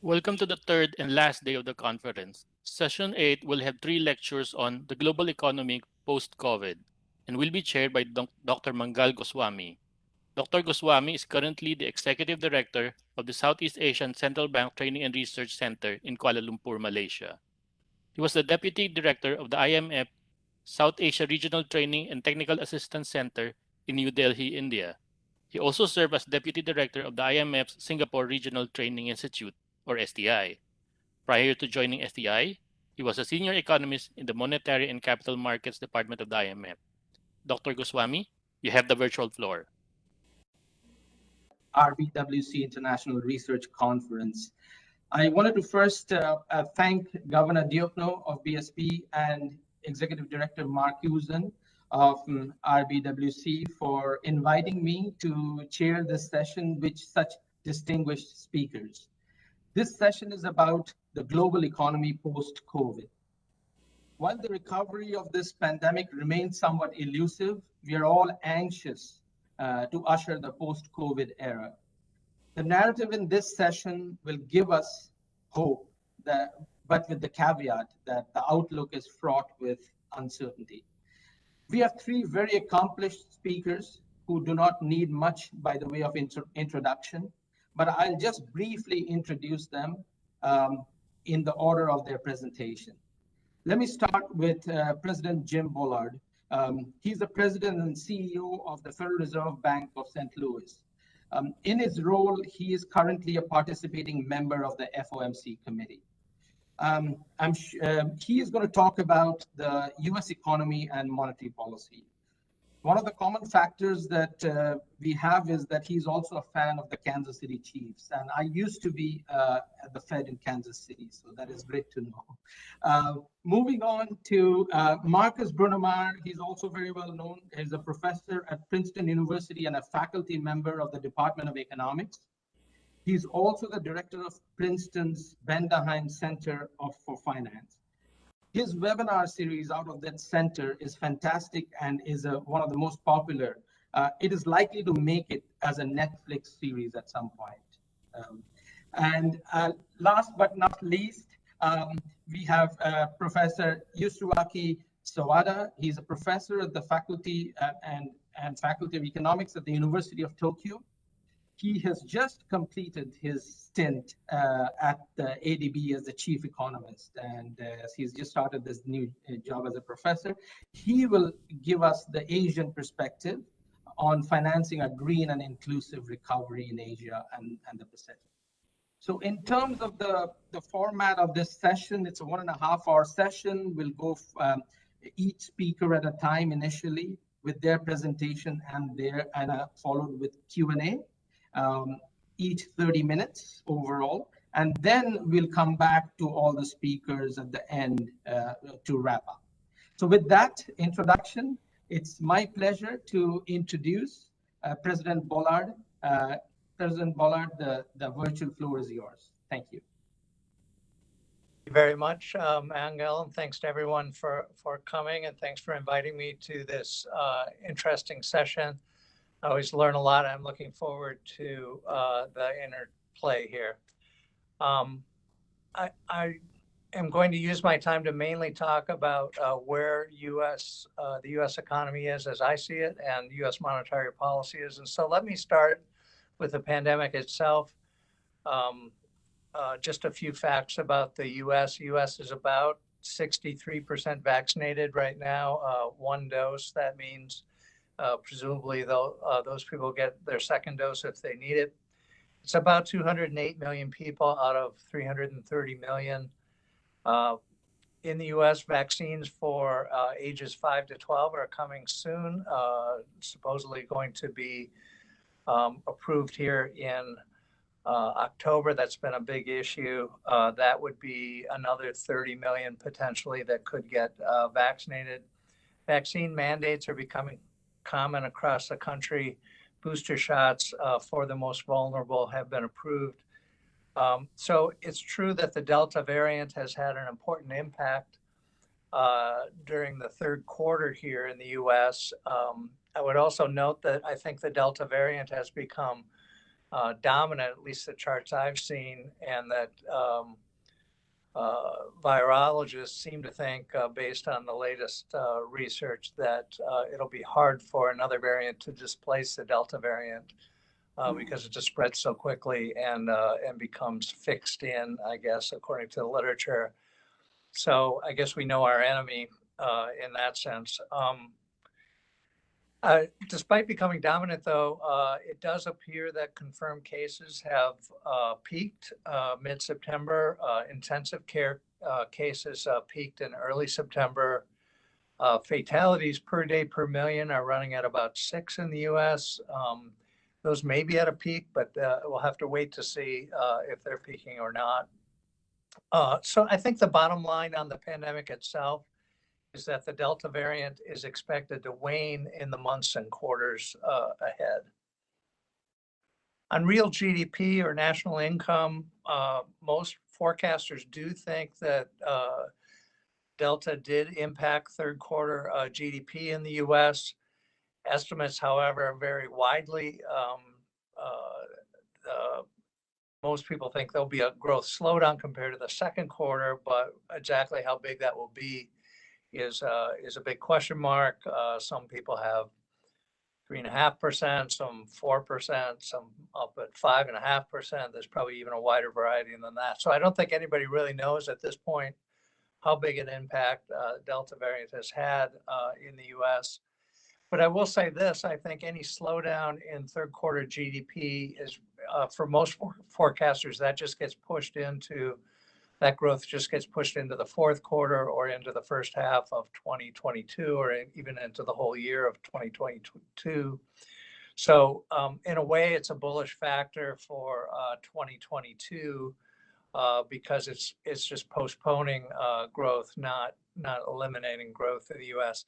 Welcome to the third and last day of the conference. Session 8 will have 3 lectures on the global economy post-COVID and will be chaired by Dr. Mangal Goswami. Dr. Goswami is currently the Executive Director of the Southeast Asian Central Bank Training and Research Center in Kuala Lumpur, Malaysia. He was the Deputy Director of the IMF South Asia Regional Training and Technical Assistance Center in New Delhi, India. He also served as Deputy Director of the IMF's Singapore Regional Training Institute, or STI. Prior to joining STI, he was a senior economist in the Monetary and Capital Markets Department of the IMF. Dr. Goswami, you have the virtual floor. RBWC International Research Conference. I wanted to first thank Governor Diokno of BSP and Executive Director Marc Uzan of RBWC for inviting me to chair this session with such distinguished speakers. This session is about the global economy post-COVID. While the recovery of this pandemic remains somewhat elusive, we are all anxious to usher the post-COVID era. The narrative in this session will give us hope, but with the caveat that the outlook is fraught with uncertainty. We have 3 very accomplished speakers who do not need much by the way of introduction, but I'll just briefly introduce them in the order of their presentation. Let me start with President Jim Bullard. He's the president and CEO of the Federal Reserve Bank of St. Louis. In his role, he is currently a participating member of the FOMC committee. He is going to talk about the US economy and monetary policy. One of the common factors that we have is that he's also a fan of the Kansas City Chiefs. And I used to be at the Fed in Kansas City, so that is great to know. Moving on to Markus Brunnermeier, he's also very well known. He's a professor at Princeton University and a faculty member of the Department of Economics. He's also the director of Princeton's Bendheim Center for Finance. His webinar series out of that center is fantastic and is one of the most popular. It is likely to make it as a Netflix series at some point. And last but not least, we have Professor Yasuyuki Sawada. He's a professor at the faculty and faculty of economics at the University of Tokyo. He has just completed his stint at the ADB as the chief economist, and he's just started this new job as a professor. He will give us the Asian perspective on financing a green and inclusive recovery in Asia and the Pacific. So in terms of the format of this session, it's a 1.5-hour session. We'll go each speaker at a time initially with their presentation and followed with Q&A. Each 30 minutes overall, and then we'll come back to all the speakers at the end to wrap up. So with that introduction, it's my pleasure to introduce President Bullard. President Bullard, the virtual floor is yours. Thank you. Thank you very much, Mangal, and thanks to everyone for coming, and thanks for inviting me to this interesting session. I always learn a lot. I'm looking forward to the interplay here. I am going to use my time to mainly talk about where the U.S. economy is as I see it and U.S. monetary policy is. And so let me start with the pandemic itself. Just a few facts about the U.S. U.S. is about 63% vaccinated right now, 1 dose. That means presumably those people get their second dose if they need it. It's about 208 million people out of 330 million. In the US, vaccines for ages 5 to 12 are coming soon, supposedly going to be approved here in October. That's been a big issue. That would be another 30 million potentially that could get vaccinated. Vaccine mandates are becoming common across the country. Booster shots for the most vulnerable have been approved. So it's true that the Delta variant has had an important impact during the third quarter here in the US. I would also note that I think the Delta variant has become dominant, at least the charts I've seen, and that virologists seem to think, based on the latest research, that it'll be hard for another variant to displace the Delta variant because it just spreads so quickly and becomes fixed in, I guess, according to the literature. So I guess we know our enemy in that sense. Despite becoming dominant, though, it does appear that confirmed cases have peaked mid-September. Intensive care cases peaked in early September. Fatalities per day per million are running at about 6 in the U.S. Those may be at a peak, but we'll have to wait to see if they're peaking or not. So I think the bottom line on the pandemic itself is that the Delta variant is expected to wane in the months and quarters ahead. On real GDP or national income, most forecasters do think that Delta did impact third quarter GDP in the US. Estimates, however, vary widely. Most people think there'll be a growth slowdown compared to the second quarter, but exactly how big that will be is a big question mark. Some people have 3.5%, some 4%, some up at 5.5%. There's probably even a wider variety than that. So I don't think anybody really knows at this point how big an impact Delta variant has had in the U.S. But I will say this: I think any slowdown in third quarter GDP is, for most forecasters, that growth just gets pushed into the fourth quarter or into the first half of 2022, or even into the whole year of 2022. So in a way, it's a bullish factor for 2022 because it's just postponing growth, not eliminating growth in the U.S.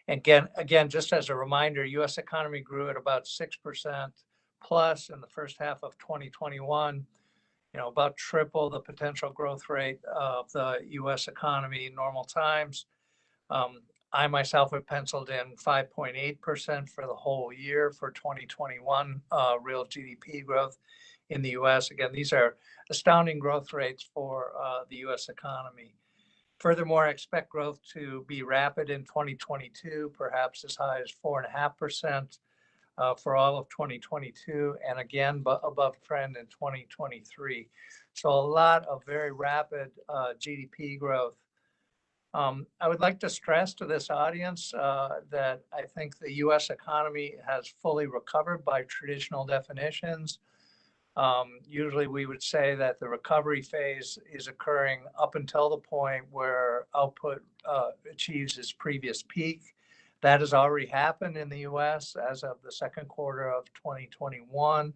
Again, just as a reminder, U.S. economy grew at about 6% plus in the first half of 2021. About triple the potential growth rate of the U.S. economy in normal times. I myself have penciled in 5.8% for the whole year for 2021 real GDP growth in the U.S. Again, these are astounding growth rates for the U.S. economy. Furthermore, I expect growth to be rapid in 2022, perhaps as high as 4.5%. For all of 2022, and again, above trend in 2023. So a lot of very rapid GDP growth. I would like to stress to this audience that I think the US economy has fully recovered by traditional definitions. Usually we would say that the recovery phase is occurring up until the point where output achieves its previous peak. That has already happened in the US as of the second quarter of 2021.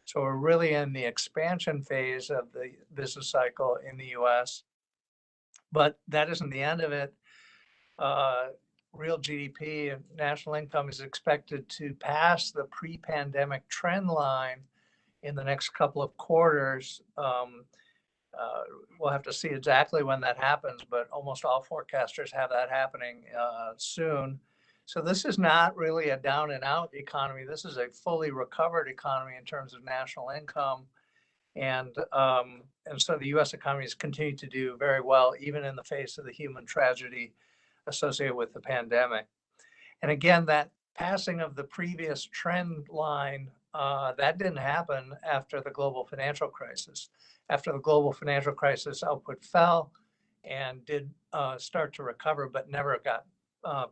So we're really in the expansion phase of the business cycle in the US. But that isn't the end of it. Real GDP and national income is expected to pass the pre-pandemic trend line in the next couple of quarters. We'll have to see exactly when that happens, but almost all forecasters have that happening soon. So this is not really a down and out economy. This is a fully recovered economy in terms of national income. And so the US economy has continued to do very well, even in the face of the human tragedy associated with the pandemic. And again, that passing of the previous trend line, that didn't happen after the global financial crisis. After the global financial crisis, output fell and did start to recover, but never got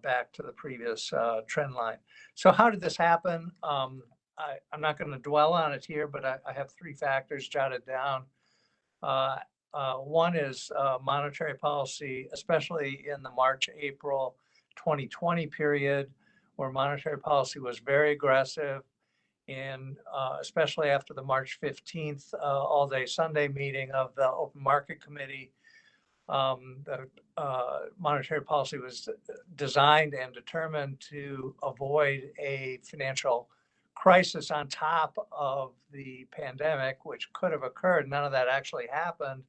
back to the previous trend line. So how did this happen? I'm not going to dwell on it here, but I have three factors jotted down. One is monetary policy, especially in the March-April 2020 period, where monetary policy was very aggressive, and especially after the March 15th all-day Sunday meeting of the Open Market Committee. The monetary policy was designed and determined to avoid a financial crisis on top of the pandemic, which could have occurred. None of that actually happened.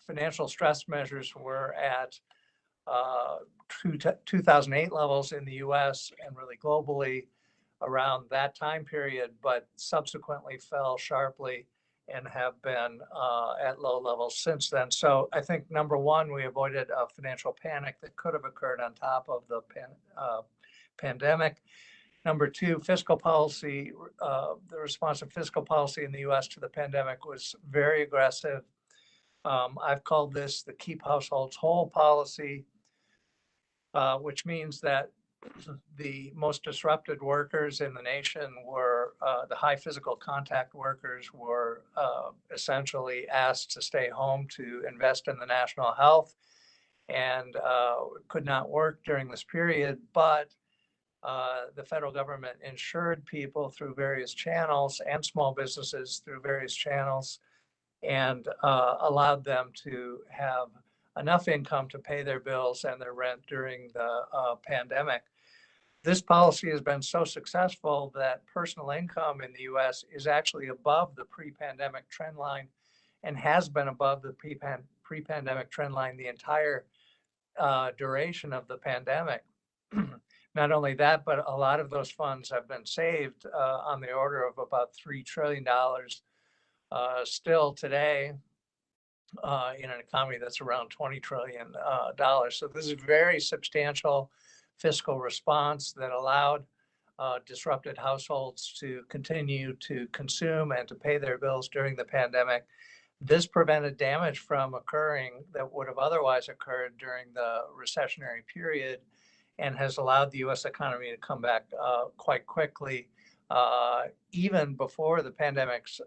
Financial stress measures were at 2008 levels in the US and really globally. around that time period, but subsequently fell sharply and have been at low levels since then. So I think, number one, we avoided a financial panic that could have occurred on top of the pandemic. Number two, fiscal policy, the response of fiscal policy in the US to the pandemic was very aggressive. I've called this the keep households whole policy, which means that the most disrupted workers in the nation were the high physical contact workers were essentially asked to stay home to invest in the national health and could not work during this period, but the federal government insured people through various channels and small businesses through various channels and allowed them to have enough income to pay their bills and their rent during the pandemic. This policy has been so successful that personal income in the US is actually above the pre-pandemic trend line and has been above the pre-pandemic trend line the entire duration of the pandemic. Not only that, but a lot of those funds have been saved on the order of about $3 trillion still today in an economy that's around $20 trillion. So this is a very substantial fiscal response that allowed disrupted households to continue to consume and to pay their bills during the pandemic. This prevented damage from occurring that would have otherwise occurred during the recessionary period and has allowed the US economy to come back quite quickly, even before the pandemic's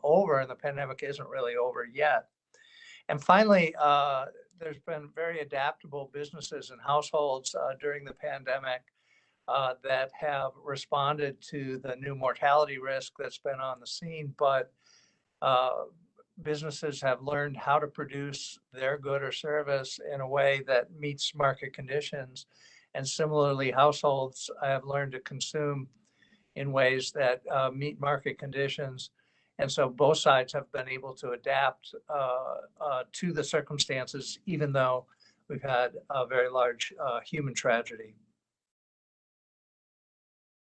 over, and the pandemic isn't really over yet. And finally, there's been very adaptable businesses and households during the pandemic that have responded to the new mortality risk that's been on the scene, but businesses have learned how to produce their good or service in a way that meets market conditions. And similarly, households have learned to consume in ways that meet market conditions. And so both sides have been able to adapt to the circumstances, even though we've had a very large human tragedy.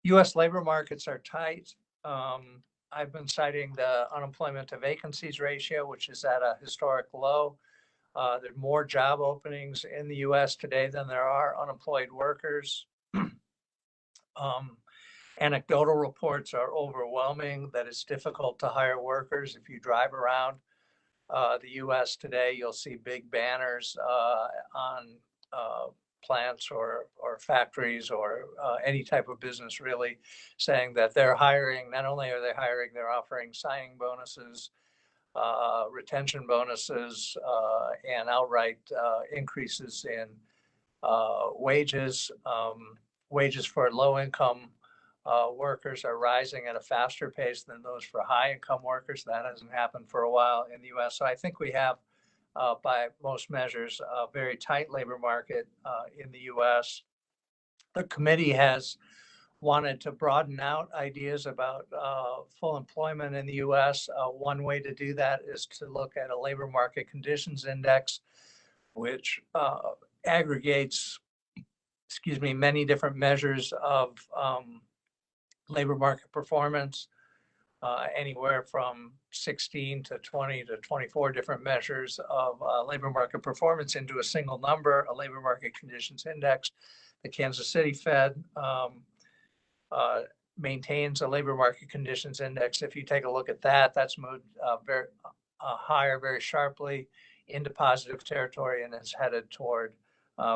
US labor markets are tight. I've been citing the unemployment to vacancies ratio, which is at a historic low. There are more job openings in the US today than there are unemployed workers. Anecdotal reports are overwhelming that it's difficult to hire workers. If you drive around the US today, you'll see big banners on plants or factories or any type of business really saying that they're hiring. Not only are they hiring, they're offering signing bonuses, retention bonuses, and outright increases in wages. Wages for low-income workers are rising at a faster pace than those for high-income workers. That hasn't happened for a while in the US. So I think we have, by most measures, a very tight labor market in the US. The committee has wanted to broaden out ideas about full employment in the US. One way to do that is to look at a labor market conditions index, which aggregates, many different measures of labor market performance, anywhere from 16 to 20 to 24 different measures of labor market performance into a single number, a labor market conditions index. The Kansas City Fed maintains a labor market conditions index. If you take a look at that, that's moved very higher, very sharply into positive territory and is headed toward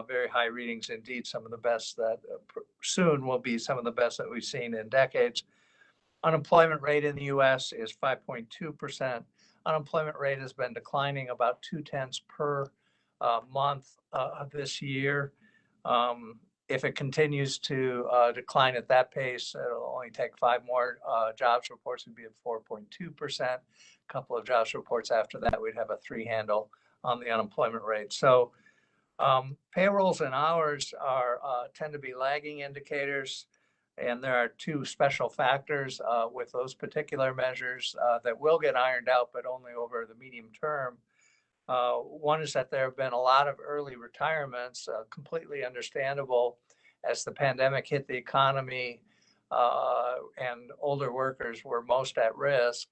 very high readings indeed, some of the best that soon will be some of the best that we've seen in decades. Unemployment rate in the US is 5.2%. Unemployment rate has been declining about 0.2 per month this year. If it continues to decline at that pace, it'll only take 5 more jobs reports would be at 4.2%. A couple of jobs reports after that, we'd have a 3 handle on the unemployment rate. So payrolls and hours are tend to be lagging indicators, and there are 2 special factors with those particular measures that will get ironed out, but only over the medium term. One is that there have been a lot of early retirements, completely understandable as the pandemic hit the economy. and older workers were most at risk,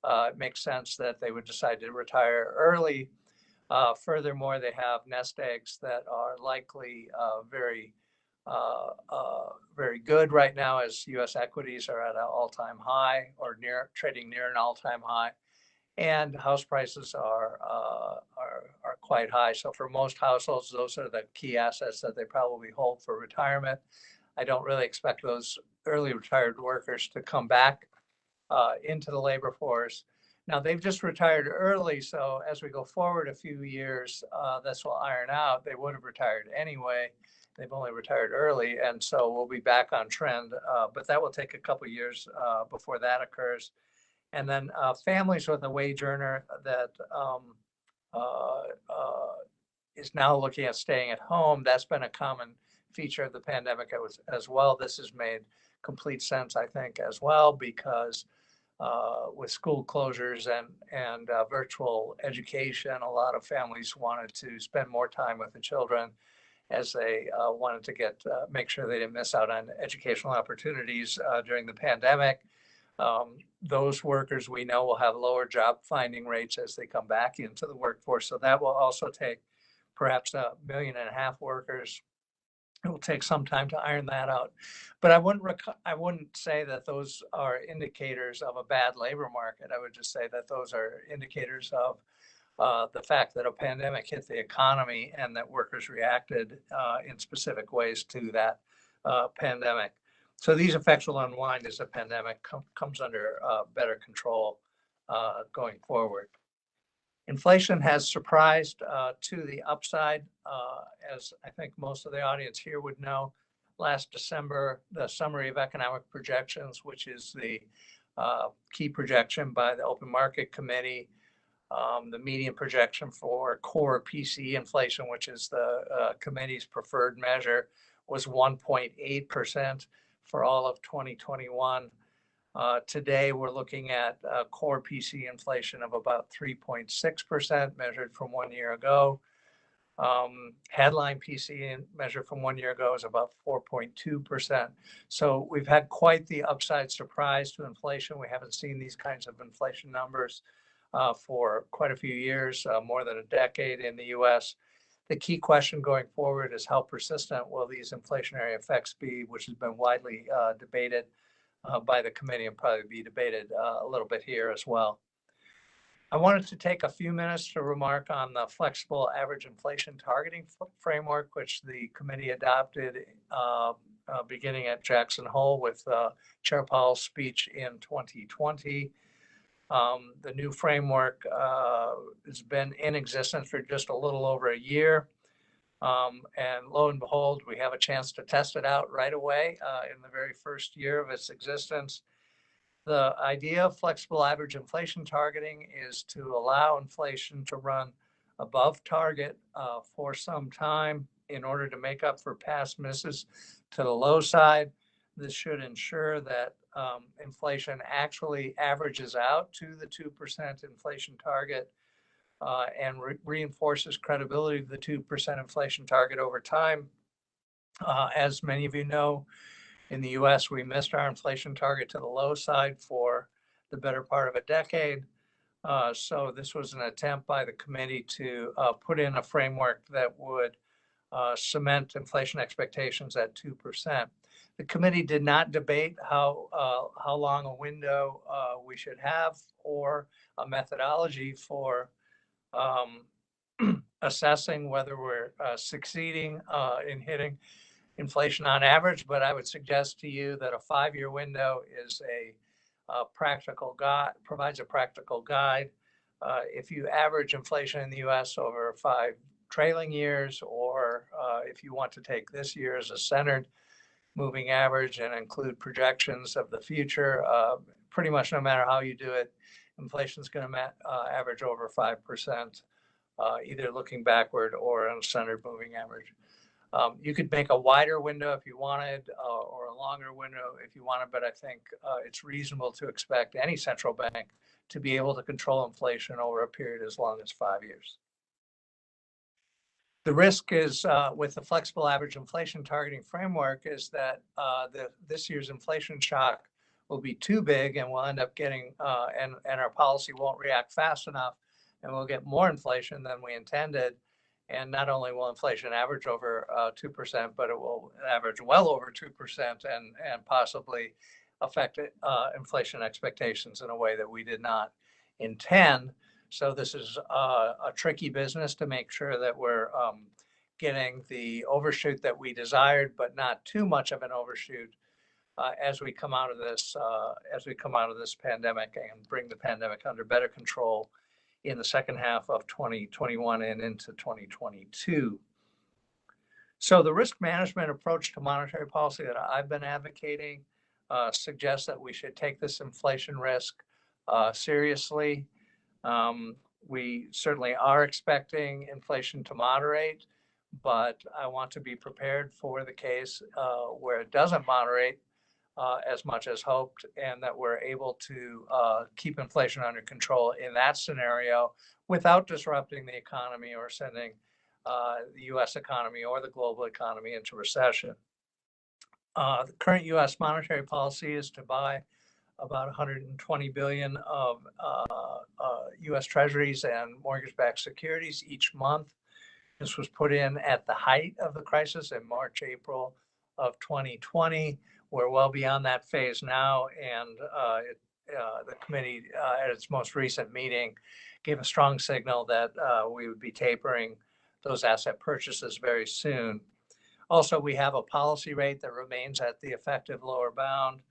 it makes sense that they would decide to retire early. Furthermore, they have nest eggs that are likely very good right now, as U.S. equities are at an all-time high or trading near an all-time high, and house prices are quite high. So for most households, those are the key assets that they probably hold for retirement. I don't really expect those early retired workers to come back into the labor force. Now, they've just retired early, so as we go forward a few years, this will iron out. They would have retired anyway. They've only retired early, and so we'll be back on trend, but that will take a couple of years before that occurs. And then families with a wage earner that is now looking at staying at home, that's been a common feature of the pandemic as well. This has made complete sense, I think, as well, because with school closures and virtual education, a lot of families wanted to spend more time with the children as they wanted to make sure they didn't miss out on educational opportunities during the pandemic. Those workers we know will have lower job finding rates as they come back into the workforce. So that will also take perhaps 1.5 million workers. It will take some time to iron that out, but I wouldn't say that those are indicators of a bad labor market. I would just say that those are indicators of the fact that a pandemic hit the economy and that workers reacted in specific ways to that pandemic. So these effects will unwind as the pandemic comes under better control going forward. Inflation has surprised to the upside, as I think most of the audience here would know. Last December, the Summary of Economic Projections, which is the key projection by the Open Market Committee, the median projection for core PCE inflation, which is the committee's preferred measure, was 1.8% for all of 2021. Today, we're looking at core PCE inflation of about 3.6% measured from 1 year ago. Headline PCE measured from 1 year ago is about 4.2%. So we've had quite the upside surprise to inflation. We haven't seen these kinds of inflation numbers for quite a few years, more than a decade in the US. The key question going forward is how persistent will these inflationary effects be, which has been widely debated by the committee and probably be debated a little bit here as well. I wanted to take a few minutes to remark on the flexible average inflation targeting framework, which the committee adopted beginning at Jackson Hole with Chair Powell's speech in 2020. The new framework has been in existence for just a little over a year. And lo and behold, we have a chance to test it out right away in the very first year of its existence. The idea of flexible average inflation targeting is to allow inflation to run above target for some time in order to make up for past misses to the low side. This should ensure that inflation actually averages out to the 2% inflation target and reinforces credibility of the 2% inflation target over time. As many of you know, in the US, we missed our inflation target to the low side for the better part of a decade. So this was an attempt by the committee to put in a framework that would cement inflation expectations at 2%. The committee did not debate how long a window we should have or a methodology for assessing whether we're succeeding in hitting inflation on average, but I would suggest to you that a 5-year window is a practical guide, provides a practical guide. If you average inflation in the US over 5 trailing years, or if you want to take this year as a centered moving average and include projections of the future, pretty much no matter how you do it, inflation is going to average over 5%, either looking backward or on a centered moving average. You could make a wider window if you wanted, or a longer window if you wanted, but I think it's reasonable to expect any central bank to be able to control inflation over a period as long as 5 years. The risk is with the flexible average inflation targeting framework is that this year's inflation shock will be too big, and we'll end up getting, and our policy won't react fast enough, and we'll get more inflation than we intended. And not only will inflation average over 2%, but it will average well over 2% and possibly affect inflation expectations in a way that we did not intend. So this is a tricky business to make sure that we're getting the overshoot that we desired, but not too much of an overshoot as we come out of this pandemic and bring the pandemic under better control in the second half of 2021 and into 2022. So the risk management approach to monetary policy that I've been advocating suggests that we should take this inflation risk seriously. We certainly are expecting inflation to moderate, but I want to be prepared for the case where it doesn't moderate as much as hoped, and that we're able to keep inflation under control in that scenario without disrupting the economy or sending the US economy or the global economy into recession. The current US monetary policy is to buy about 120 billion of US Treasuries and mortgage-backed securities each month. This was put in at the height of the crisis in March, April of 2020. We're well beyond that phase now, and the committee at its most recent meeting gave a strong signal that we would be tapering those asset purchases very soon. Also, we have a policy rate that remains at the effective lower bound.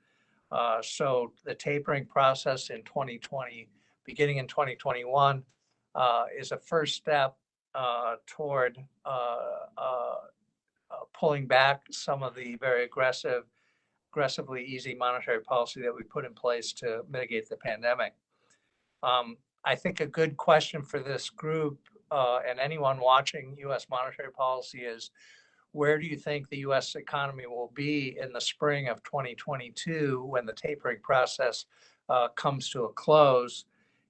So the tapering process in 2020, beginning in 2021, is a first step toward pulling back some of the very aggressively easy monetary policy that we put in place to mitigate the pandemic. I think a good question for this group and anyone watching US monetary policy is, where do you think the US economy will be in the spring of 2022 when the tapering process comes to a close?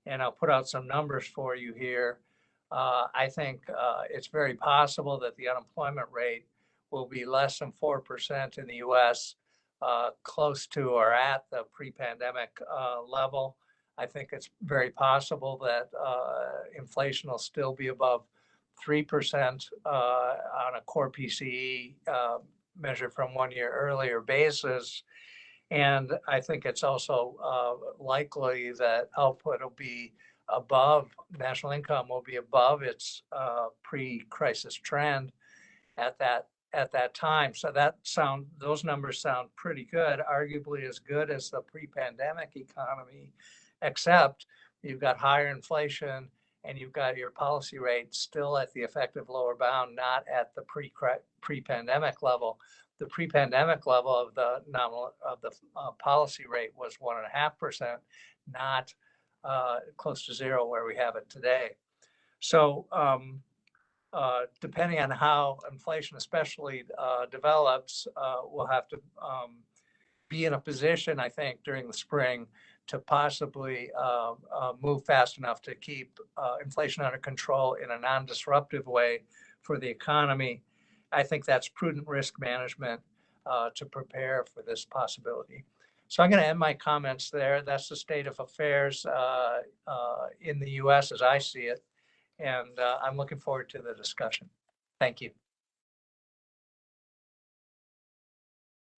And I'll put out some numbers for you here. I think it's very possible that the unemployment rate will be less than 4% in the US, close to or at the pre-pandemic level. I think it's very possible that inflation will still be above 3% on a core PCE measured from 1 year earlier basis. And I think it's also likely that output will be above, national income will be above its pre-crisis trend at that time. So those numbers sound pretty good, arguably as good as the pre-pandemic economy, except you've got higher inflation and you've got your policy rate still at the effective lower bound, not at the pre-pandemic level. The pre-pandemic level of the policy rate was 1.5%, not close to zero where we have it today. So depending on how inflation especially develops, we'll have to be in a position, I think, during the spring to possibly move fast enough to keep inflation under control in a non-disruptive way for the economy. I think that's prudent risk management to prepare for this possibility. So I'm going to end my comments there. That's the state of affairs in the US as I see it. And I'm looking forward to the discussion. Thank you.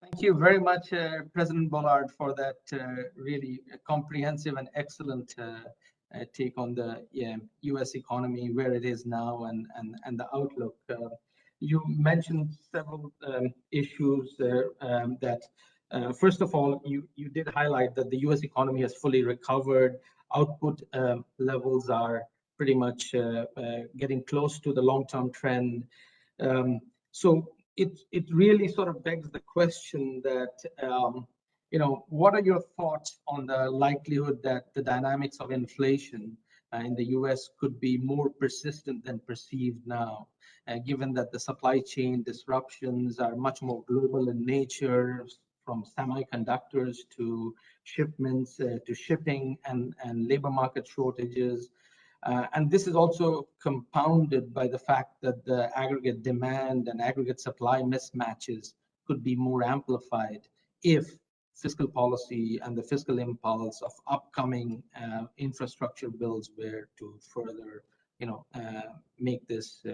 Thank you very much, President Bullard, for that really comprehensive and excellent take on the US economy, where it is now and the outlook. You mentioned several issues that, first of all, you did highlight that the US economy has fully recovered. Output levels are pretty much getting close to the long-term trend. So it really sort of begs the question that, what are your thoughts on the likelihood that the dynamics of inflation in the US could be more persistent than perceived now, given that the supply chain disruptions are much more global in nature, from semiconductors to shipments to shipping and labor market shortages. And this is also compounded by the fact that the aggregate demand and aggregate supply mismatches could be more amplified if fiscal policy and the fiscal impulse of upcoming infrastructure bills were to further, make this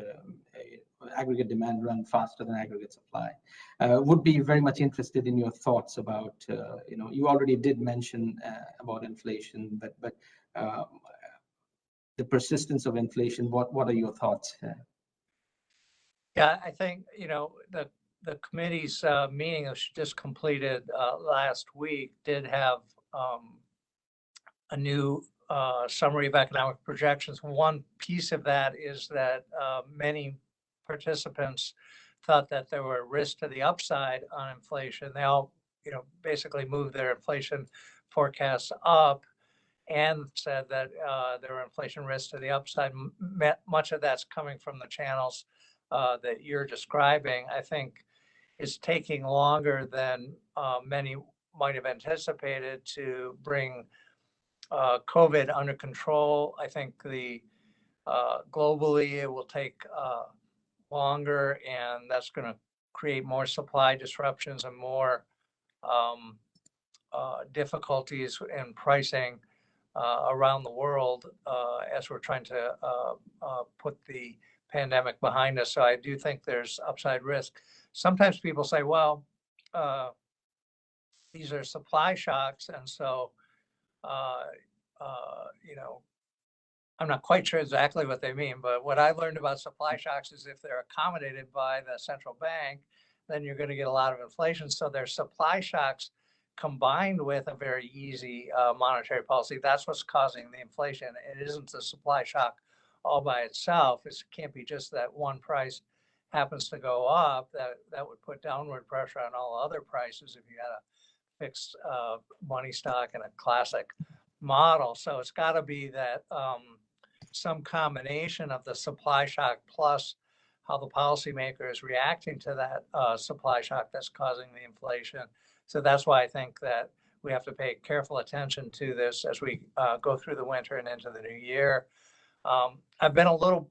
aggregate demand run faster than aggregate supply. Would be very much interested in your thoughts about, you already did mention about inflation, but the persistence of inflation. What are your thoughts? Yeah, I think, the committee's meeting that was just completed last week did have a new summary of economic projections. One piece of that is that many participants thought that there were risks to the upside on inflation. They all, basically moved their inflation forecasts up and said that there were inflation risks to the upside. Much of that's coming from the channels that you're describing. I think it's taking longer than many might have anticipated to bring COVID under control. I think globally it will take longer, and that's going to create more supply disruptions and more difficulties in pricing around the world as we're trying to put the pandemic behind us. So I do think there's upside risk. Sometimes people say, well, these are supply shocks, and so I'm not quite sure exactly what they mean, but what I learned about supply shocks is if they're accommodated by the central bank, then you're going to get a lot of inflation. So there's supply shocks combined with a very easy monetary policy. That's what's causing the inflation. It isn't the supply shock all by itself. It can't be just that one price happens to go up. That would put downward pressure on all other prices if you had a fixed money stock and a classic model. So it's got to be that some combination of the supply shock plus how the policymaker is reacting to that supply shock that's causing the inflation. So that's why I think that we have to pay careful attention to this as we go through the winter and into the new year. I've been a little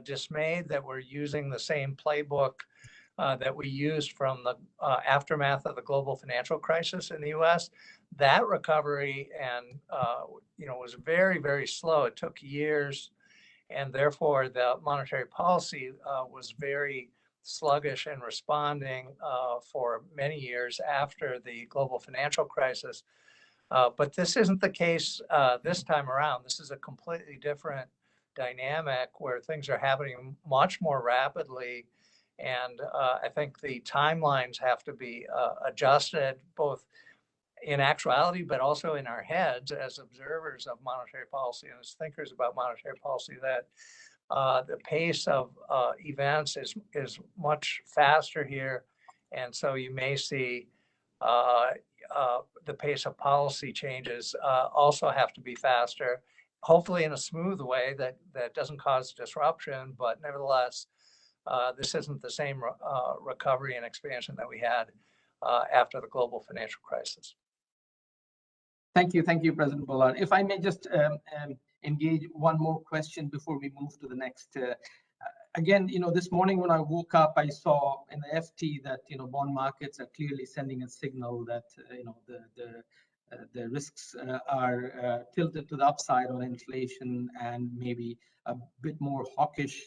dismayed that we're using the same playbook that we used from the aftermath of the global financial crisis in the U.S. That recovery was very, very slow. It took years, and therefore the monetary policy was very sluggish in responding for many years after the global financial crisis. But this isn't the case this time around. This is a completely different dynamic where things are happening much more rapidly. And I think the timelines have to be adjusted both in actuality, but also in our heads as observers of monetary policy and as thinkers about monetary policy, that the pace of events is much faster here. And so you may see the pace of policy changes also have to be faster, hopefully in a smooth way that doesn't cause disruption, but nevertheless, this isn't the same recovery and expansion that we had after the global financial crisis. Thank you, President Bullard. If I may just engage one more question before we move to the next. Again, this morning when I woke up, I saw in the FT that bond markets are clearly sending a signal that the risks are tilted to the upside on inflation and maybe a bit more hawkish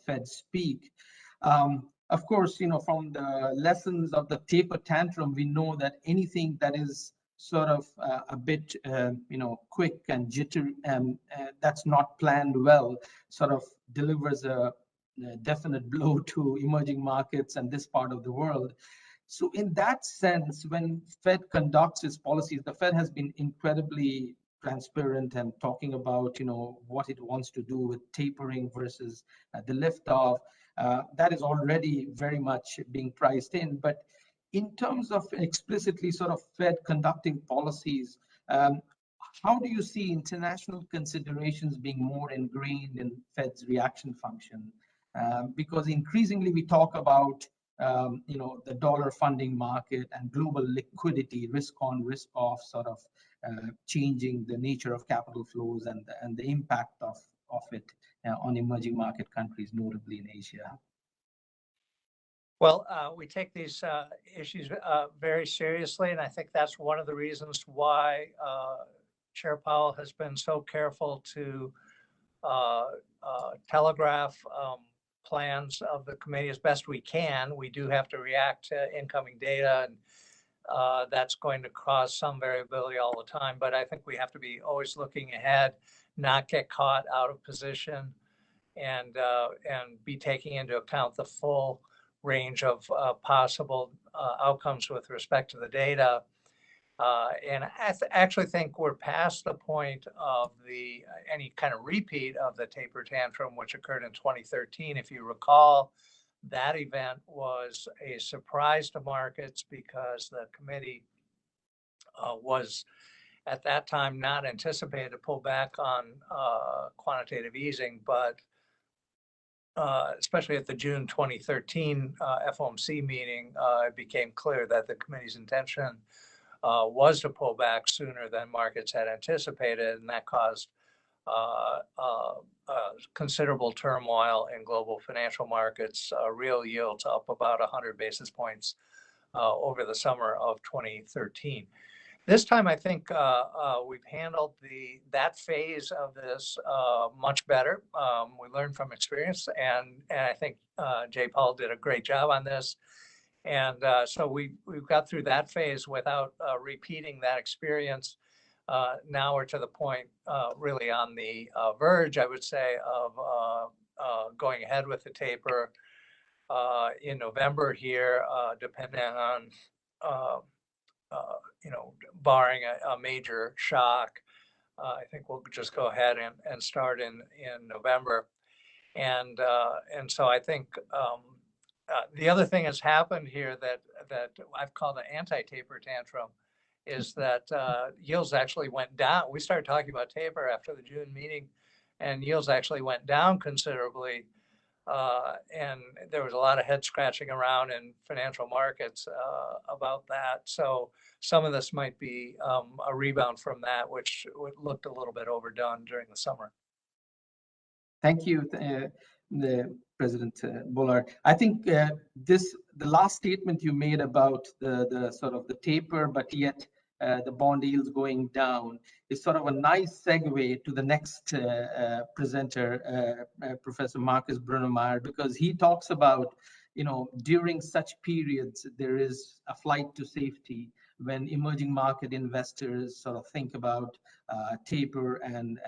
Fed speak. Of course, from the lessons of the taper tantrum, we know that anything that is sort of a bit, quick and jittery, that's not planned well, sort of delivers a definite blow to emerging markets and this part of the world. So in that sense, when Fed conducts its policies, the Fed has been incredibly transparent and talking about, what it wants to do with tapering versus the liftoff. That is already very much being priced in. But in terms of explicitly sort of Fed conducting policies, how do you see international considerations being more ingrained in Fed's reaction function? Because increasingly we talk about the dollar funding market and global liquidity, risk on, risk off, sort of changing the nature of capital flows and the impact of of it on emerging market countries, notably in Asia? Well, we take these issues very seriously, and I think that's one of the reasons why Chair Powell has been so careful to telegraph plans of the committee as best we can. We do have to react to incoming data, and that's going to cause some variability all the time. But I think we have to be always looking ahead, not get caught out of position, and be taking into account the full range of possible outcomes with respect to the data. And I actually think we're past the point of any kind of repeat of the taper tantrum, which occurred in 2013. If you recall, that event was a surprise to markets because the committee was at that time not anticipated to pull back on quantitative easing, but especially at the June 2013 FOMC meeting, it became clear that the committee's intention was to pull back sooner than markets had anticipated, and that caused considerable turmoil in global financial markets, real yields up about 100 basis points over the summer of 2013. This time, I think we've handled that phase of this much better. We learned from experience, and I think Jay Powell did a great job on this. And so we've got through that phase without repeating that experience. Now we're to the point really on the verge, I would say, of going ahead with the taper in November here, depending on barring a major shock. I think we'll just go ahead and start in November. And so I think the other thing that's happened here that I've called an anti-taper tantrum is that yields actually went down. We started talking about taper after the June meeting, and yields actually went down considerably. And there was a lot of head scratching around in financial markets about that. So some of this might be a rebound from that, which looked a little bit overdone during the summer. Thank you, the President Bullard. I think the last statement you made about the sort of the taper, but yet the bond yields going down is sort of a nice segue to the next presenter, Professor Markus Brunnermeier, because he talks about, during such periods, there is a flight to safety when emerging market investors sort of think about taper and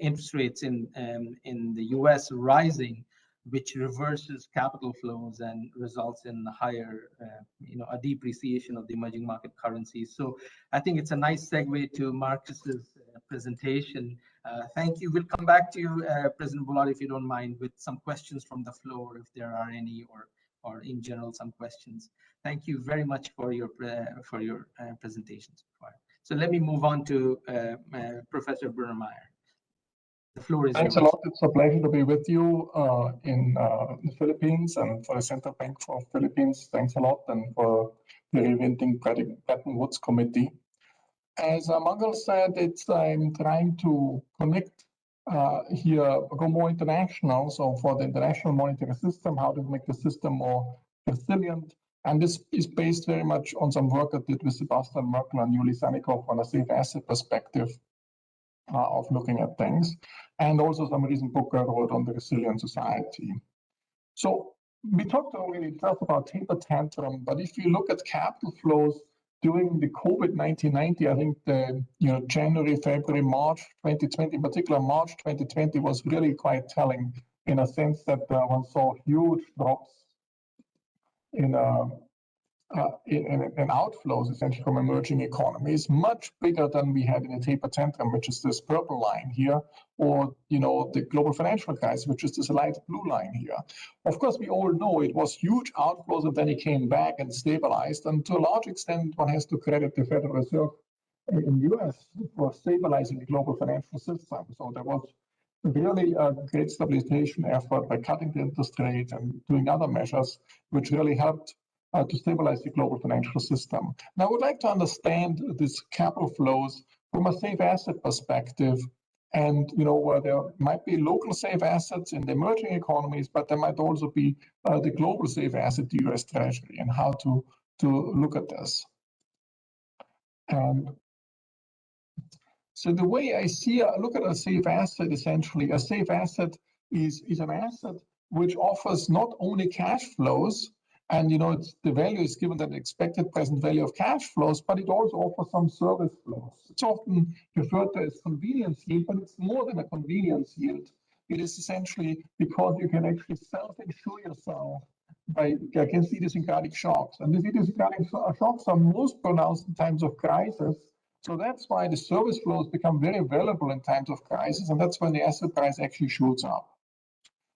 interest rates in the US rising, which reverses capital flows and results in higher, a depreciation of the emerging market currencies. So I think it's a nice segue to Marcus's presentation. Thank you. We'll come back to you, President Bullard, if you don't mind, with some questions from the floor, if there are any, or in general, some questions. Thank you very much for your presentations. So let me move on to Professor Brunnermeier. The floor is Thanks yours. a lot. It's a pleasure to be with you in the Philippines, and for the Central Bank for Philippines. Thanks a lot, and for the Reinventing Bretton Woods Committee. As Mangal said, I'm trying to connect here, go more international. So for the international monetary system, how to make the system more resilient. And this is based very much on some work I did with Sebastian Merkel and Yuli Sanikov on a safe asset perspective of looking at things, and also some recent book I wrote on the resilient society. So we talked already just about taper tantrum, but if you look at capital flows during the COVID 1990, I think the January, February, March 2020, in particular March 2020 was really quite telling in a sense that one saw huge drops in outflows essentially from emerging economies, much bigger than we had in a taper tantrum, which is this purple line here, or the global financial crisis, which is this light blue line here. Of course, we all know it was huge outflows, and then it came back and stabilized. And to a large extent, one has to credit the Federal Reserve in the US for stabilizing the global financial system. So there was really a great stabilization effort by cutting the interest rate and doing other measures, which really helped to stabilize the global financial system. Now, I would like to understand these capital flows from a safe asset perspective And where there might be local safe assets in the emerging economies, but there might also be the global safe asset, the US Treasury, and how to look at this. And so the way I look at a safe asset, essentially, a safe asset is an asset which offers not only cash flows, and the value is given that expected present value of cash flows, but it also offers some service flows. It's often referred to as convenience yield, but it's more than a convenience yield. It is essentially because you can actually self-insure yourself against idiosyncratic shocks. And these idiosyncratic shocks are most pronounced in times of crisis. So that's why the service flows become very valuable in times of crisis, and that's when the asset price actually shoots up.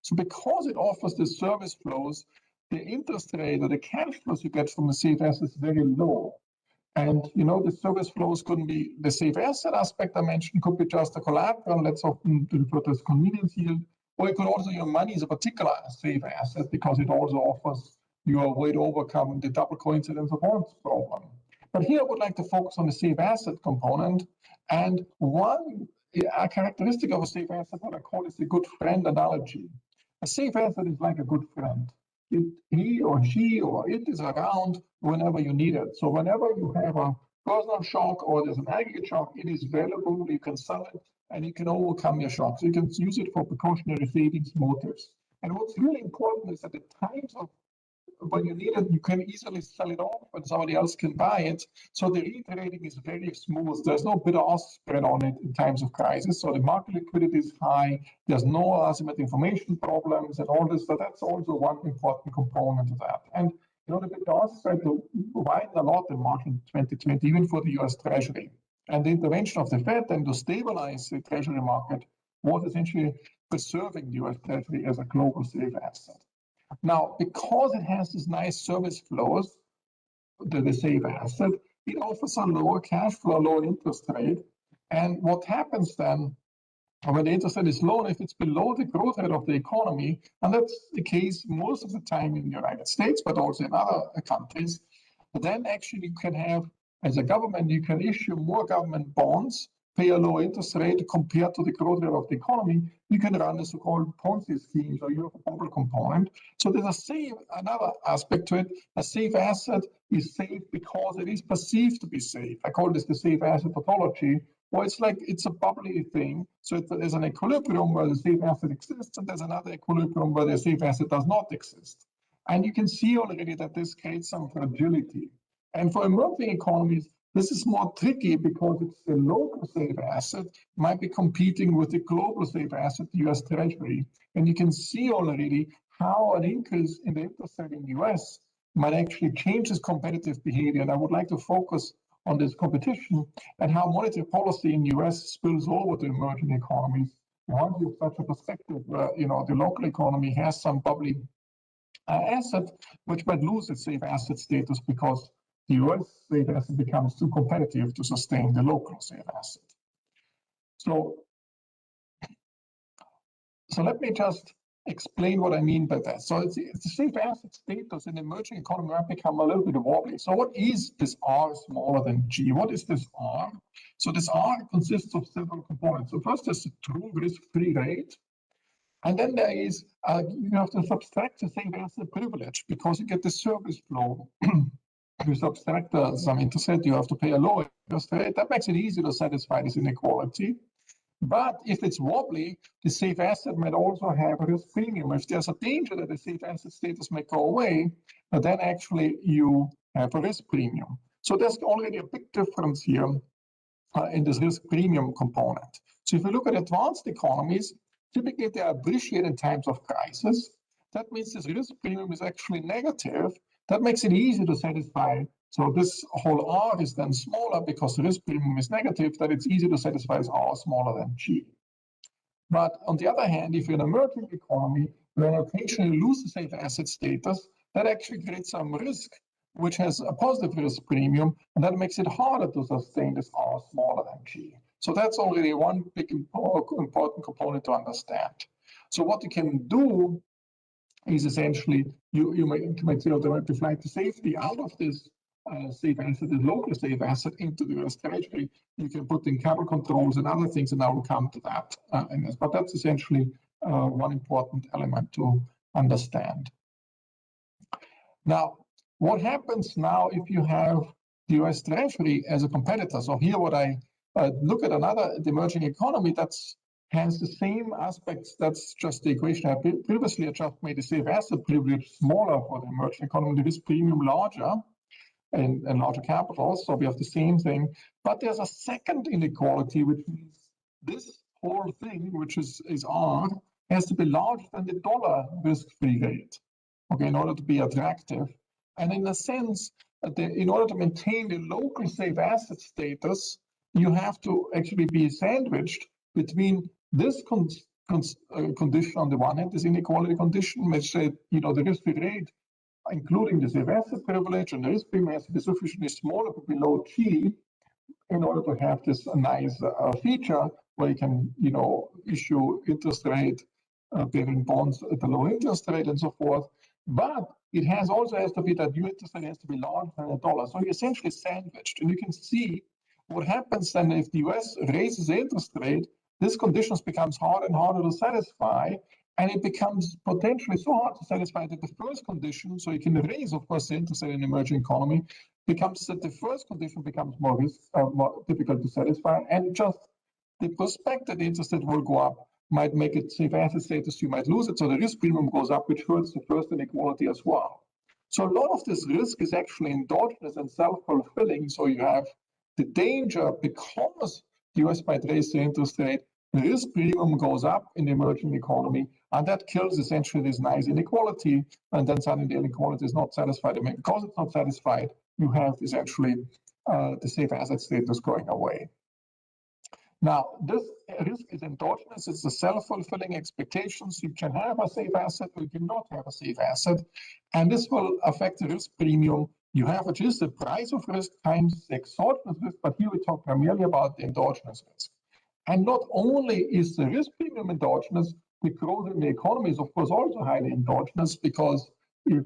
So because it offers the service flows, the interest rate or the cash flows you get from the safe asset is very low. And the service flows couldn't be the safe asset aspect I mentioned, could be just a collateral, that's often referred to as convenience yield, or it could also, your money is a particular safe asset because it also offers you a way to overcome the double coincidence of odds problem. But here I would like to focus on the safe asset component. And one characteristic of a safe asset, what I call is the good friend analogy. A safe asset is like a good friend. He or she or it is around whenever you need it. So whenever you have a personal shock or there's an aggregate shock, it is valuable, you can sell it, and you can overcome your shocks. You can use it for precautionary savings motives. And what's really important is that at times of when you need it, you can easily sell it off and somebody else can buy it. So the retrading is very smooth. There's no bid-ask spread on it in times of crisis. So the market liquidity is high. There's no asymmetric information problems and all this. So that's also one important component of that. And the bid-ask spread widened a lot in March 2020, even for the US Treasury. And the intervention of the Fed then to stabilize the Treasury market was essentially preserving the US Treasury as a global safe asset. Now, because it has this nice service flows, the safe asset, it offers a lower cash flow, lower interest rate. And what happens then when the interest rate is low, if it's below the growth rate of the economy, and that's the case most of the time in the United States, but also in other countries, then actually you can have, as a government, you can issue more government bonds, pay a low interest rate compared to the growth rate of the economy. You can run the so-called Ponzi schemes, or you have a bubble component. So there's another aspect to it. A safe asset is safe because it is perceived to be safe. I call this the safe asset tautology, or it's a bubbly thing. So there's an equilibrium where the safe asset exists, and there's another equilibrium where the safe asset does not exist. And you can see already that this creates some fragility. And for emerging economies, this is more tricky because it's the local safe asset might be competing with the global safe asset, the US Treasury. And you can see already how an increase in the interest rate in the US might actually change this competitive behavior. And I would like to focus on this competition and how monetary policy in the US spills over to emerging economies. Once you have such a perspective where the local economy has some bubbly asset, which might lose its safe asset status because the US safe asset becomes too competitive to sustain the local safe asset. So let me just explain what I mean by that. So it's the safe asset status in emerging economy might become a little bit wobbly. So what is this R smaller than G? What is this R? So this R consists of several components. So first there's the true risk-free rate. And then there is, you have to subtract the safe asset privilege because you get the service flow. You subtract some interest rate, you have to pay a lower interest rate. That makes it easy to satisfy this inequality. But if it's wobbly, the safe asset might also have a risk premium. If there's a danger that the safe asset status may go away, then actually you have a risk premium. So there's already a big difference here in this risk premium component. So if you look at advanced economies, typically they appreciate in times of crisis. That means this risk premium is actually negative. That makes it easy to satisfy. So this whole R is then smaller because the risk premium is negative, that it's easy to satisfy as R smaller than G. But on the other hand, if you're an emerging economy, where you occasionally lose the safe asset status, that actually creates some risk, which has a positive risk premium, and that makes it harder to sustain this R smaller than G. So that's already one big important component to understand. So what you can do is essentially, you might say, there might be flight to safety out of this safe asset, a local safe asset into the US Treasury. You can put in capital controls and other things, and I will come to that. But that's essentially one important element to understand. Now, what happens now if you have the US Treasury as a competitor? So here, what I look at the emerging economy that's has the same aspects. That's just the equation I previously just made the safe asset privilege smaller for the emerging economy, the risk premium larger and larger capital. So we have the same thing. But there's a second inequality, which means this whole thing, which is R, has to be larger than the dollar risk-free rate, okay, in order to be attractive. And in a sense, in order to maintain the local safe asset status, you have to actually be sandwiched between this condition on the one hand, this inequality condition, which said, the risk-free rate, including the safe asset privilege and the risk premium, has to be sufficiently smaller to below G in order to have this nice feature where you can, issue interest rate bearing bonds at a low interest rate and so forth. But it also has to be that your interest rate has to be larger than a dollar. So you're essentially sandwiched. And you can see what happens then if the US raises the interest rate, this conditions becomes harder and harder to satisfy, and it becomes potentially so hard to satisfy that the first condition, so you can raise, of course, the interest rate in the emerging economy, becomes that the first condition becomes more difficult to satisfy, and just the prospect that the interest rate will go up might make it safe asset status, you might lose it, so the risk premium goes up, which hurts the first inequality as well. So a lot of this risk is actually endogenous and self-fulfilling, so you have the danger because the US might raise the interest rate, the risk premium goes up in the emerging economy, and that kills essentially this nice inequality, and then suddenly the inequality is not satisfied. And because it's not satisfied, you have essentially the safe asset status going away. Now, this risk is endogenous. It's a self-fulfilling expectations. You can have a safe asset or you cannot have a safe asset, and this will affect the risk premium you have, which is the price of risk times the exogenous risk, but here we talk primarily about the endogenous risk. And not only is the risk premium endogenous, the growth in the economy is, of course, also highly endogenous, because if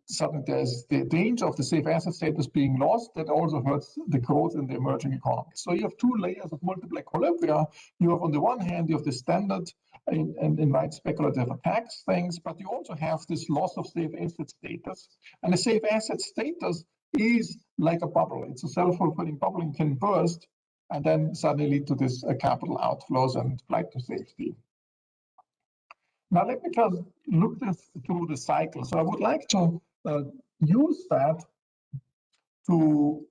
suddenly there's the danger of the safe asset status being lost, that also hurts the growth in the emerging economy. So you have two layers of multiple equilibria. You have, on the one hand, you have the standard and invite speculative attacks things, but you also have this loss of safe asset status. And the safe asset status is like a bubble. It's a self-fulfilling bubble and can burst and then suddenly lead to this capital outflows and flight to safety. Now, let me just look this through the cycle. So I would like to use that to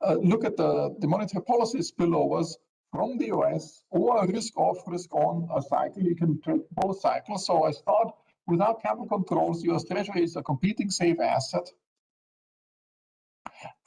look at the monetary policy spillovers from the US, or a risk off, risk on a cycle. You can take both cycles. So I start without capital controls. US Treasury is a competing safe asset.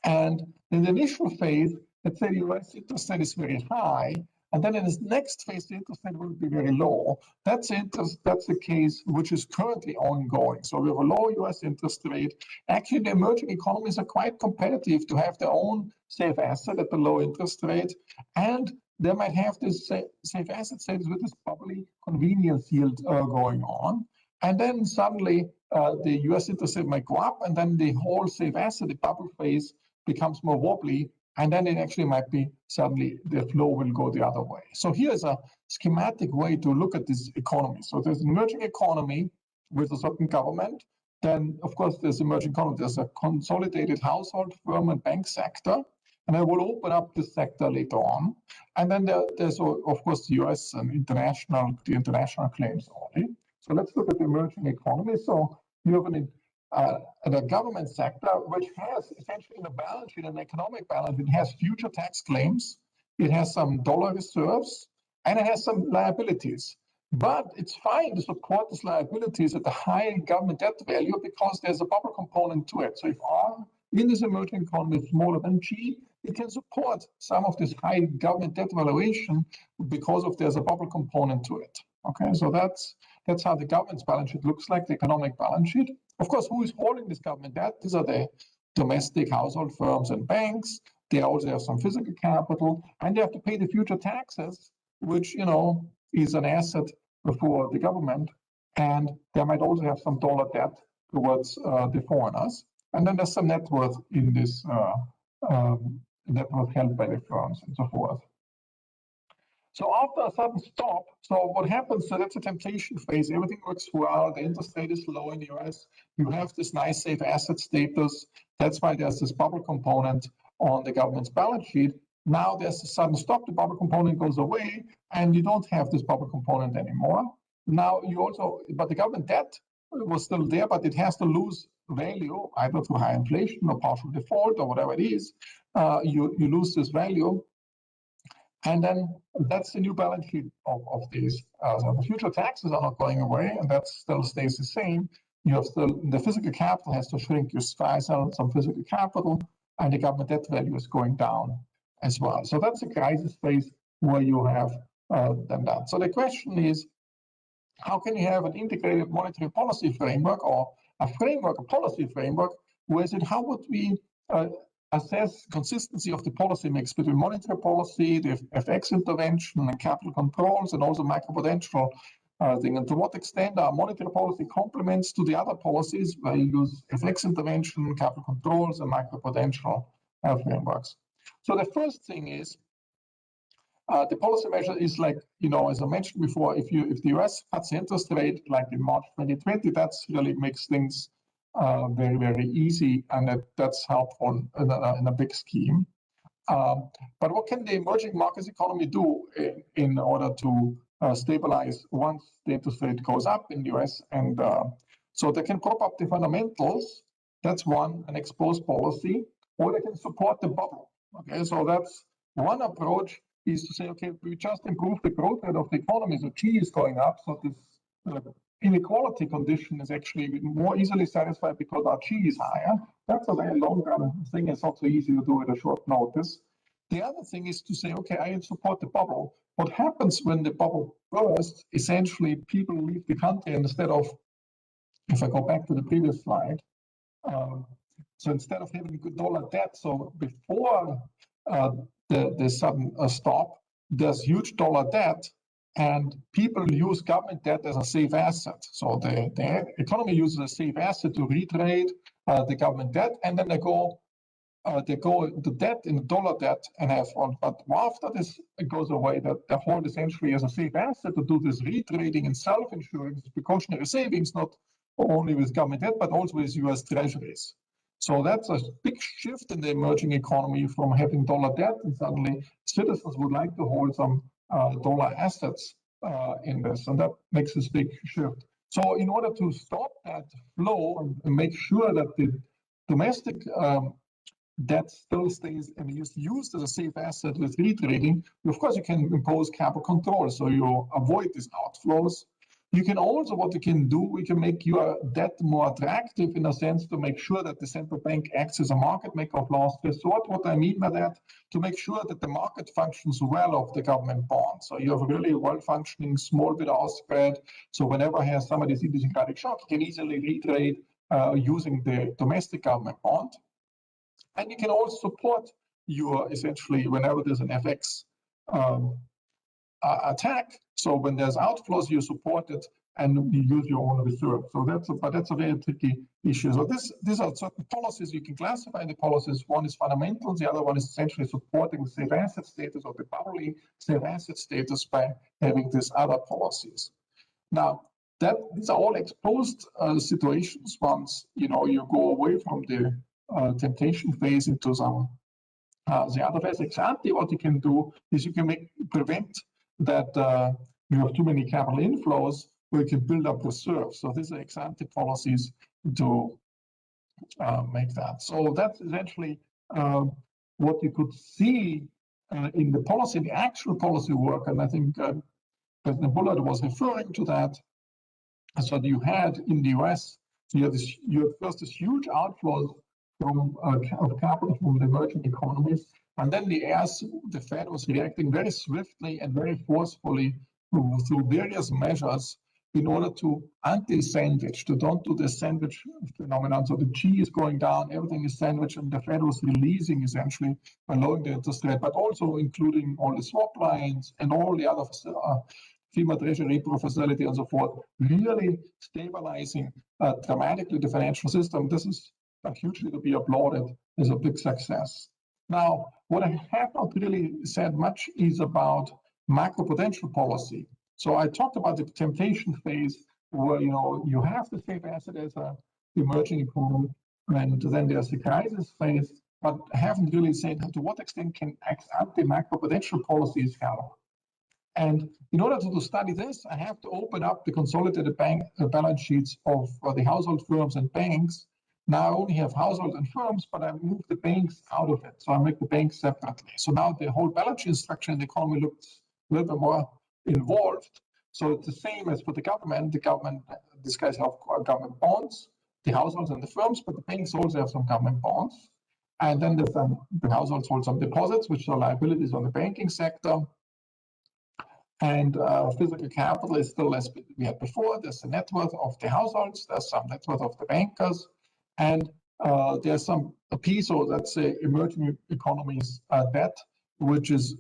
And in the initial phase, let's say the US interest rate is very high. And then in this next phase, the interest rate will be very low. That's the case which is currently ongoing. So we have a low US interest rate. Actually, the emerging economies are quite competitive to have their own safe asset at the low interest rate. And they might have this safe asset status with this probably convenience yield going on. And then suddenly the US interest rate might go up, and then the whole safe asset, the bubble phase, becomes more wobbly. And then it actually might be suddenly the flow will go the other way. So here's a schematic way to look at this economy. So there's an emerging economy with a certain government. Then, of course, there's emerging economy. There's a consolidated household, firm, and bank sector. And I will open up this sector later on. And then there's, of course, the US and the international claims only. So let's look at the emerging economy. So you have the government sector, which has essentially in a balance sheet, an economic balance, it has future tax claims, it has some dollar reserves, and it has some liabilities. But it's fine to support these liabilities at the high government debt value because there's a bubble component to it. So if R in this emerging economy is smaller than G, it can support some of this high government debt valuation because there's a bubble component to it. Okay, so that's how the government's balance sheet looks like, the economic balance sheet. Of course, who is holding this government debt? These are the domestic household firms and banks. They also have some physical capital, and they have to pay the future taxes, which, is an asset for the government. And they might also have some dollar debt towards the foreigners. And then there's some net worth in this net worth held by the firms and so forth. So after a sudden stop, so what happens, so that's a temptation phase, everything works well, the interest rate is low in the US, you have this nice safe asset status, that's why there's this bubble component on the government's balance sheet. Now there's a sudden stop, the bubble component goes away, and you don't have this bubble component anymore. Now you also, but the government debt was still there, but it has to lose value, either through high inflation or partial default or whatever it is, you lose this value. And then that's the new balance sheet of these. So the future taxes are not going away, and that still stays the same. You have still, the physical capital has to shrink, you sell some physical capital, and the government debt value is going down as well. So that's a crisis phase where you have done that. So the question is, how can you have an integrated monetary policy framework or a framework, a policy framework, where is it, how would we assess consistency of the policy mix between monetary policy, the FX intervention and capital controls, and also micropotential thing, and to what extent our monetary policy complements to the other policies where you use FX intervention, capital controls, and micropotential frameworks. So the first thing is, the policy measure is like, as I mentioned before, if the US cuts the interest rate like in March 2020, that's really makes things very, very easy, and that's helpful in a big scheme. But what can the emerging markets economy do in order to stabilize once the interest rate goes up in the US? And so they can prop up the fundamentals. That's one, an exposed policy, or they can support the bubble. Okay, so that's one approach, is to say, okay, we just improve the growth rate of the economy, so G is going up, so this inequality condition is actually more easily satisfied because our G is higher. That's a very long-run thing. It's not so easy to do at a short notice. The other thing is to say, okay, I support the bubble. What happens when the bubble bursts? Essentially, people leave the country, and instead of, if I go back to the previous slide, so instead of having good dollar debt, so before the sudden stop, there's huge dollar debt, and people use government debt as a safe asset. So the economy uses a safe asset to retrade the government debt, and then they go into debt, in dollar debt, and have on. But after this goes away, that they hold essentially as a safe asset to do this retrading and self-insurance, precautionary savings, not only with government debt, but also with US treasuries. So that's a big shift in the emerging economy from having dollar debt, and suddenly citizens would like to hold some dollar assets in this, and that makes this big shift. So in order to stop that flow and make sure that the domestic debt still stays and is used as a safe asset with retrading, of course you can impose capital control, so you avoid these outflows. You can also, what you can do, we can make your debt more attractive in a sense to make sure that the central bank acts as a market maker of last resort. What I mean by that, to make sure that the market functions well of the government bond. So you have a really well-functioning small bid-ask spread. So whenever has some of this idiosyncratic shock, you can easily retrade using the domestic government bond. And you can also support your, essentially, whenever there's an FX attack. So when there's outflows, you support it and you use your own reserve. So that's a very tricky issue. So these are certain policies. You can classify the policies. One is fundamentals. The other one is essentially supporting the safe asset status or the bubbly safe asset status by having these other policies. Now, these are all exposed situations. Once you go away from the temptation phase into some the other phase. Exactly what you can do is you can prevent that you have too many capital inflows, where you can build up reserves. So these are ex-ante policies to make that. So that's essentially what you could see in the policy, the actual policy work, and I think President Bullard was referring to that. So you had in the US, you had first this huge outflows of capital from the emerging economies, and then the Fed was reacting very swiftly and very forcefully through various measures in order to anti-sandwich, to don't do the sandwich phenomenon. So the G is going down, everything is sandwiched, and the Fed was releasing essentially by lowering the interest rate, but also including all the swap lines and all the other FEMA Treasury Repo facility and so forth, really stabilizing dramatically the financial system. This is hugely to be applauded as a big success. Now, what I have not really said much is about macropotential policy. So I talked about the temptation phase where you have the safe asset as an emerging economy, and then there's the crisis phase, but I haven't really said to what extent can ex-ante macropotential policies help. And in order to study this, I have to open up the consolidated balance sheets of the household firms and banks. Now I only have households and firms, but I move the banks out of it. So I make the banks separately. So now the whole balance sheet structure in the economy looks a little bit more involved. So it's the same as for the government. The government, these guys have government bonds, the households and the firms, but the banks also have some government bonds. And then there's the households hold some deposits, which are liabilities on the banking sector. And physical capital is still as we had before. There's the net worth of the households, there's some net worth of the bankers, and there's a piece of, let's say, emerging economies debt, which is,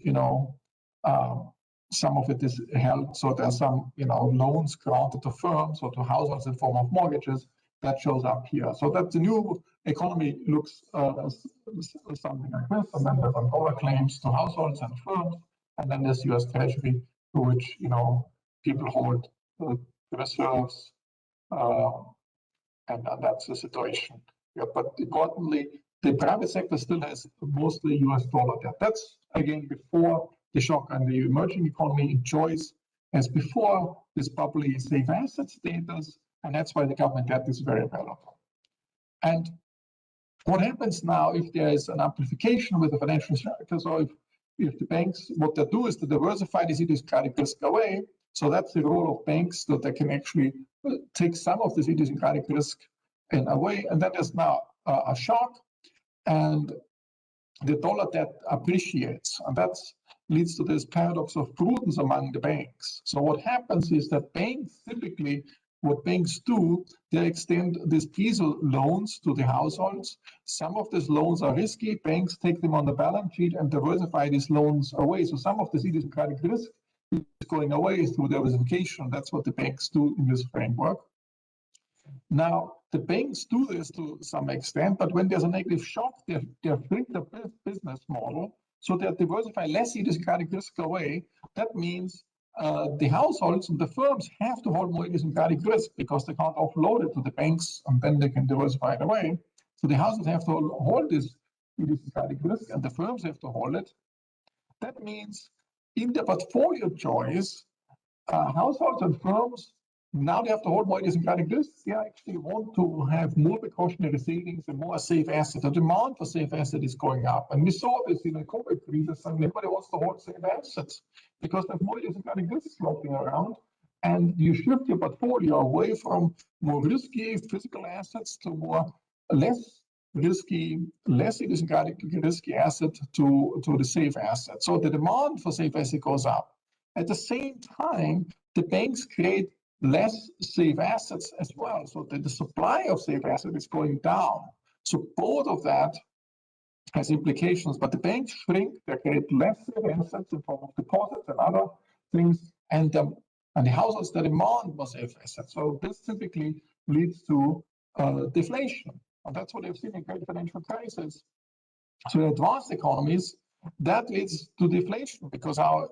some of it is held. So there's some, loans granted to firms or to households in form of mortgages that shows up here. So that the new economy looks something like this. And then there's dollar claims to households and firms. And then there's US Treasury, to which, people hold reserves. And that's the situation. Yeah, but importantly, the private sector still has mostly US dollar debt. That's, again, before the shock, and the emerging economy enjoys, as before, this probably safe asset status, and that's why the government debt is very valuable. And what happens now if there is an amplification with the financial sector? So if the banks, what they do is to diversify this idiosyncratic risk away. So that's the role of banks, that they can actually take some of this idiosyncratic risk away. And then there's now a shock, and the dollar debt appreciates, and that leads to this paradox of prudence among the banks. So what happens is that banks typically, what banks do, they extend these piece of loans to the households. Some of these loans are risky. Banks take them on the balance sheet and diversify these loans away. So some of this idiosyncratic risk is going away through diversification. That's what the banks do in this framework. Now, the banks do this to some extent, but when there's a negative shock, they shrink the business model, so they diversify less idiosyncratic risk away. That means the households and the firms have to hold more idiosyncratic risk because they can't offload it to the banks, and then they can diversify it away. So the households have to hold this idiosyncratic risk, and the firms have to hold it. That means in the portfolio choice, households and firms, now they have to hold more idiosyncratic risk. They actually want to have more precautionary savings and more safe assets. The demand for safe assets is going up. And we saw this in the COVID crisis, and everybody wants to hold safe assets because there's more idiosyncratic risk floating around. And you shift your portfolio away from more risky physical assets to more less risky, less idiosyncratic risky asset to the safe asset. So the demand for safe asset goes up. At the same time, the banks create less safe assets as well, so that the supply of safe assets is going down. So both of that has implications, but the banks shrink, they create less safe assets in form of deposits and other things, and the households that demand more safe assets. So this typically leads to deflation, and that's what we've seen in great financial crisis. So in advanced economies, that leads to deflation because our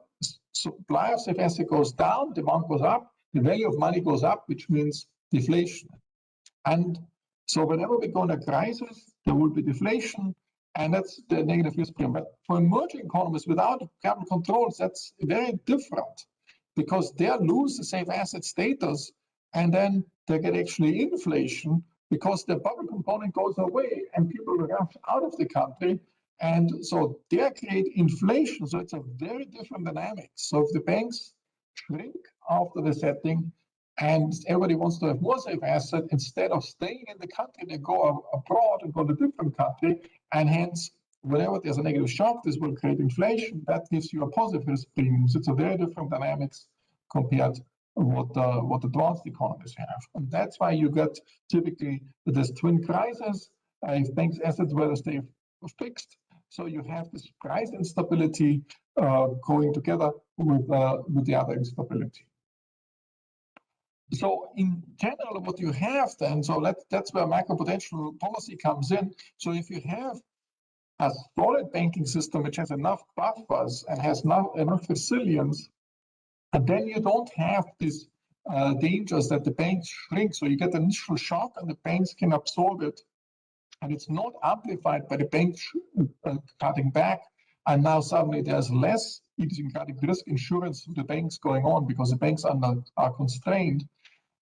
supply of safe assets goes down, demand goes up, the value of money goes up, which means deflation. And so whenever we go in a crisis, there will be deflation, and that's the negative risk premium. But for emerging economies without capital controls, that's very different because they lose the safe asset status, and then they get actually inflation because the bubble component goes away and people rush out of the country. And so they create inflation. So it's a very different dynamic. So if the banks shrink after the setting and everybody wants to have more safe asset, instead of staying in the country, they go abroad and go to a different country. And hence, whenever there's a negative shock, this will create inflation. That gives you a positive risk premium. So it's a very different dynamics compared to what advanced economies have. And that's why you get typically this twin crisis. If banks' assets were to stay fixed, so you have this price instability going together with the other instability. So in general, what you have then, so that's where micropotential policy comes in. So if you have a solid banking system which has enough buffers and has enough resilience, and then you don't have these dangers that the banks shrink. So you get an initial shock and the banks can absorb it. And it's not amplified by the banks cutting back. And now suddenly there's less idiosyncratic risk insurance to the banks going on because the banks are constrained.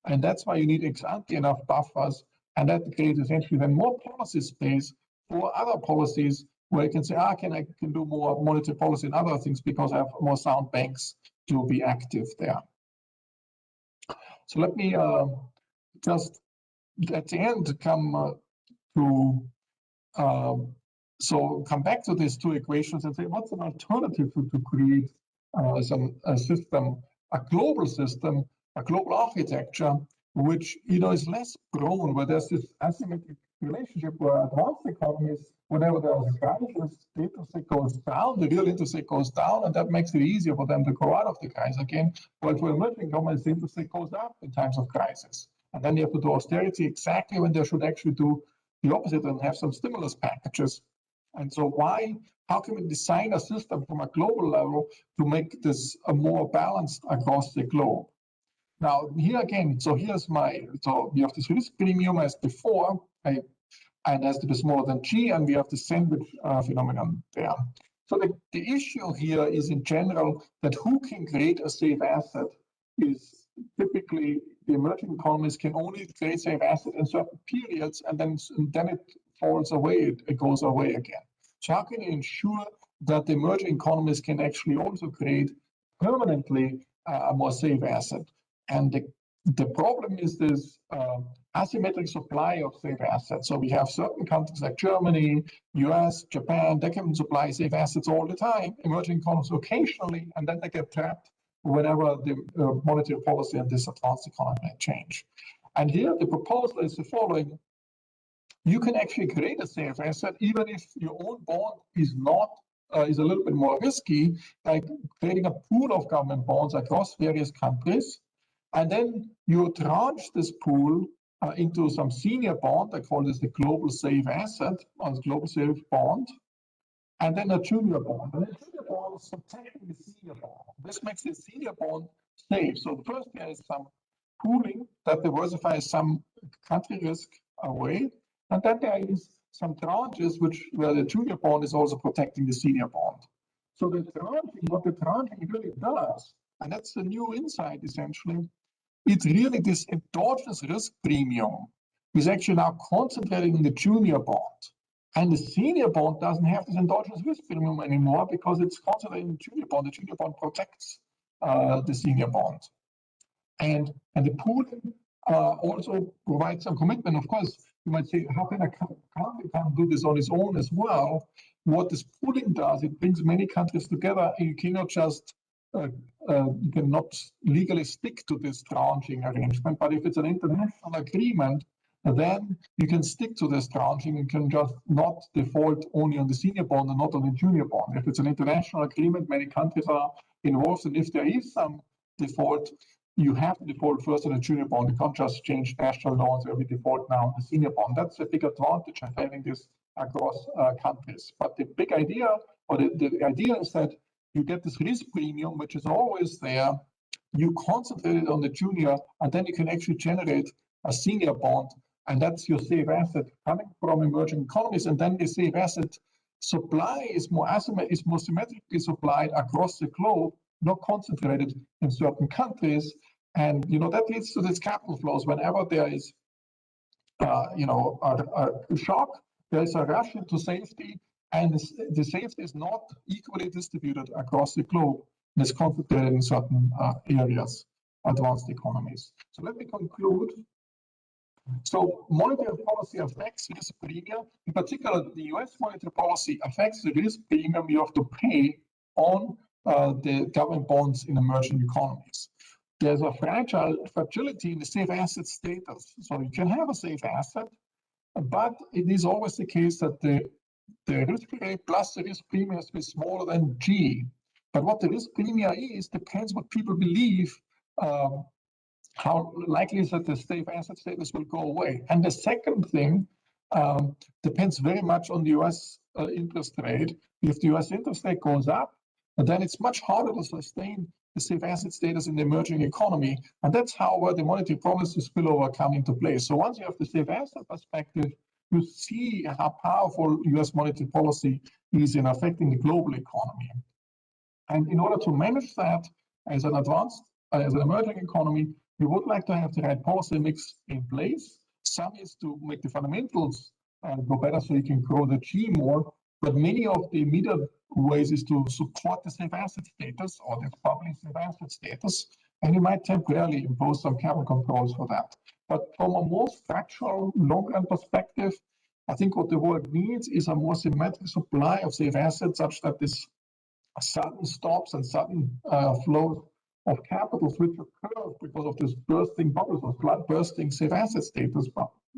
And that's why you need ex-ante enough buffers. And that creates essentially then more policy space for other policies where you can say, I can do more monetary policy and other things because I have more sound banks to be active there. So let me just at the end come come back to these two equations and say, what's an alternative to create a system, a global system, a global architecture, which is less prone, where there's this asymmetric relationship where advanced economies, whenever there's a crisis, the interest rate goes down, the real interest rate goes down, and that makes it easier for them to go out of the crisis again. But for emerging economies, the interest rate goes up in times of crisis. And then you have to do austerity exactly when they should actually do the opposite and have some stimulus packages. And so how can we design a system from a global level to make this more balanced across the globe? Now, here again, so we have this risk premium as before, and has to be smaller than G, and we have the sandwich phenomenon there. So the issue here is in general that who can create a safe asset is typically the emerging economies can only create safe asset in certain periods, and then it falls away, it goes away again. So how can you ensure that the emerging economies can actually also create permanently a more safe asset? And the problem is this asymmetric supply of safe assets. So we have certain countries like Germany, US, Japan, they can supply safe assets all the time, emerging economies occasionally, and then they get trapped whenever the monetary policy and this advanced economy change. And here the proposal is the following. You can actually create a safe asset even if your own bond is not is a little bit more risky, like creating a pool of government bonds across various countries. And then you tranche this pool into some senior bond. I call this the global safe asset or global safe bond. And then a junior bond. And the junior bond is protecting the senior bond. This makes the senior bond safe. So the first there is some pooling that diversifies some country risk away. And then there is some tranches where the junior bond is also protecting the senior bond. So what the tranching really does, and that's the new insight essentially, it's really this endogenous risk premium is actually now concentrated in the junior bond. And the senior bond doesn't have this endogenous risk premium anymore because it's concentrated in the junior bond. The junior bond protects the senior bond. And the pooling also provides some commitment. Of course, you might say, how can a country do this on its own as well? What this pooling does, it brings many countries together. And you cannot just you cannot legally stick to this tranching arrangement. But if it's an international agreement, then you can stick to this tranching. You can just not default only on the senior bond and not on the junior bond. If it's an international agreement, many countries are involved, and if there is some default, you have to default first on the junior bond. You can't just change national laws where we default now on the senior bond. That's a big advantage of having this across countries. But the big idea, or the idea is that you get this risk premium, which is always there. You concentrate it on the junior, and then you can actually generate a senior bond, and that's your safe asset coming from emerging economies. And then the safe asset supply is more symmetrically supplied across the globe, not concentrated in certain countries. And that leads to these capital flows. Whenever there is a shock, there is a rush into safety, and the safety is not equally distributed across the globe. It's concentrated in certain areas, advanced economies. So let me conclude. So monetary policy affects risk premium. In particular, the US monetary policy affects the risk premium you have to pay on the government bonds in emerging economies. There's a fragility in the safe asset status. So you can have a safe asset, but it is always the case that the risk rate plus the risk premium is smaller than G. But what the risk premium is depends what people believe how likely is it the safe asset status will go away? And the second thing depends very much on the US interest rate. If the US interest rate goes up, then it's much harder to sustain the safe asset status in the emerging economy. And that's how the monetary policy spillover come into play. So once you have the safe asset perspective, you see how powerful US monetary policy is in affecting the global economy. And in order to manage that as an emerging economy, we would like to have the right policy mix in place. Some is to make the fundamentals go better so you can grow the G more, but many of the immediate ways is to support the safe asset status or the public safe asset status, and you might temporarily impose some capital controls for that. But from a more structural, long-run perspective, I think what the world needs is a more symmetric supply of safe assets such that this sudden stops and sudden flows of capital which occur because of this bursting bubbles or flood bursting safe asset status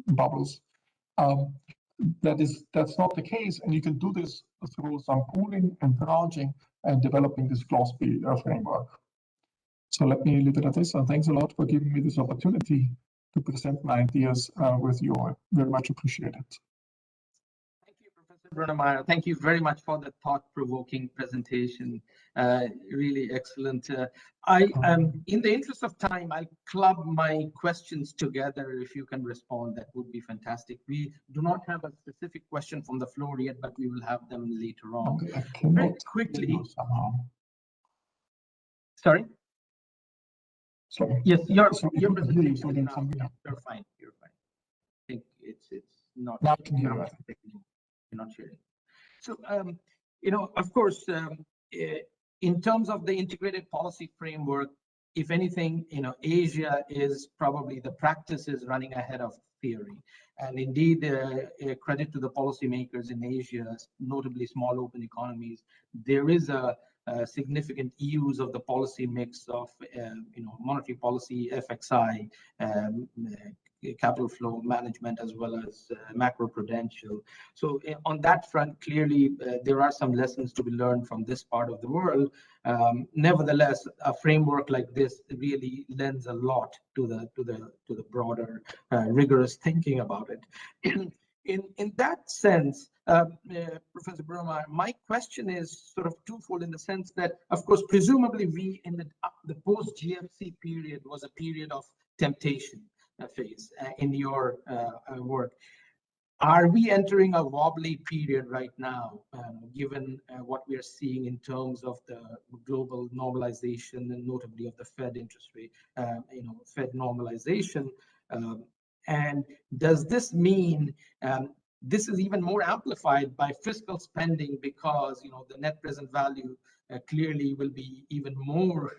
bubbles. That's not the case, and you can do this through some pooling and branching and developing this Goswami framework. So let me leave it at this, and thanks a lot for giving me this opportunity to present my ideas with you. I very much appreciate it. Brunnermeier, thank you very much for the thought-provoking presentation. Really excellent. In the interest of time, I'll club my questions together. If you can respond, that would be fantastic. We do not have a specific question from the floor yet, but we will have them later on. Very quickly. Sorry? Sorry. Yes, your you're presentation. You're fine. You're fine. I think it's not. Now I can hear you. You're not sharing. So, of course, in terms of the integrated policy framework, if anything, Asia is probably the practice is running ahead of theory. And indeed, credit to the policymakers in Asia, notably small open economies, there is a significant use of the policy mix of, monetary policy, FXI, capital flow management, as well as macroprudential. So on that front, clearly there are some lessons to be learned from this part of the world. Nevertheless, a framework like this really lends a lot to the broader rigorous thinking about it. In that sense, Professor Brunnermeier, my question is sort of twofold in the sense that, of course, presumably we in the post-GFC period was a period of temptation phase in your work. Are we entering a wobbly period right now, given what we are seeing in terms of the global normalization and notably of the Fed interest rate, Fed normalization? And does this mean this is even more amplified by fiscal spending because the net present value clearly will be even more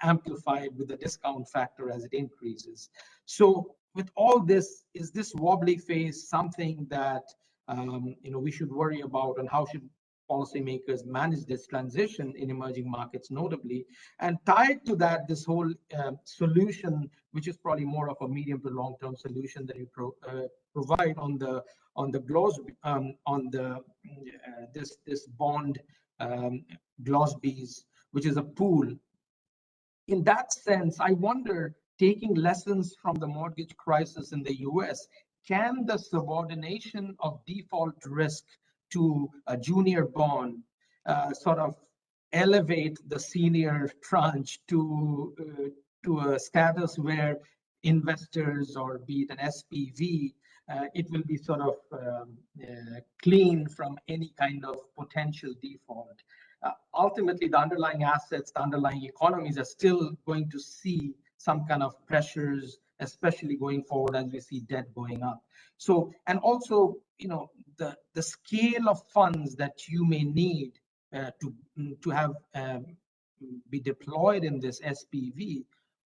amplified with the discount factor as it increases? So with all this, is this wobbly phase something that we should worry about, and how should policymakers manage this transition in emerging markets notably? And tied to that, this whole solution, which is probably more of a medium to long-term solution that you provide on the this bond Goswamis, which is a pool. In that sense, I wonder, taking lessons from the mortgage crisis in the US, can the subordination of default risk to a junior bond sort of elevate the senior tranche to a status where investors, or be it an SPV, it will be sort of clean from any kind of potential default? Ultimately, the underlying assets, the underlying economies are still going to see some kind of pressures, especially going forward as we see debt going up. So, and also, the scale of funds that you may need to have be deployed in this SPV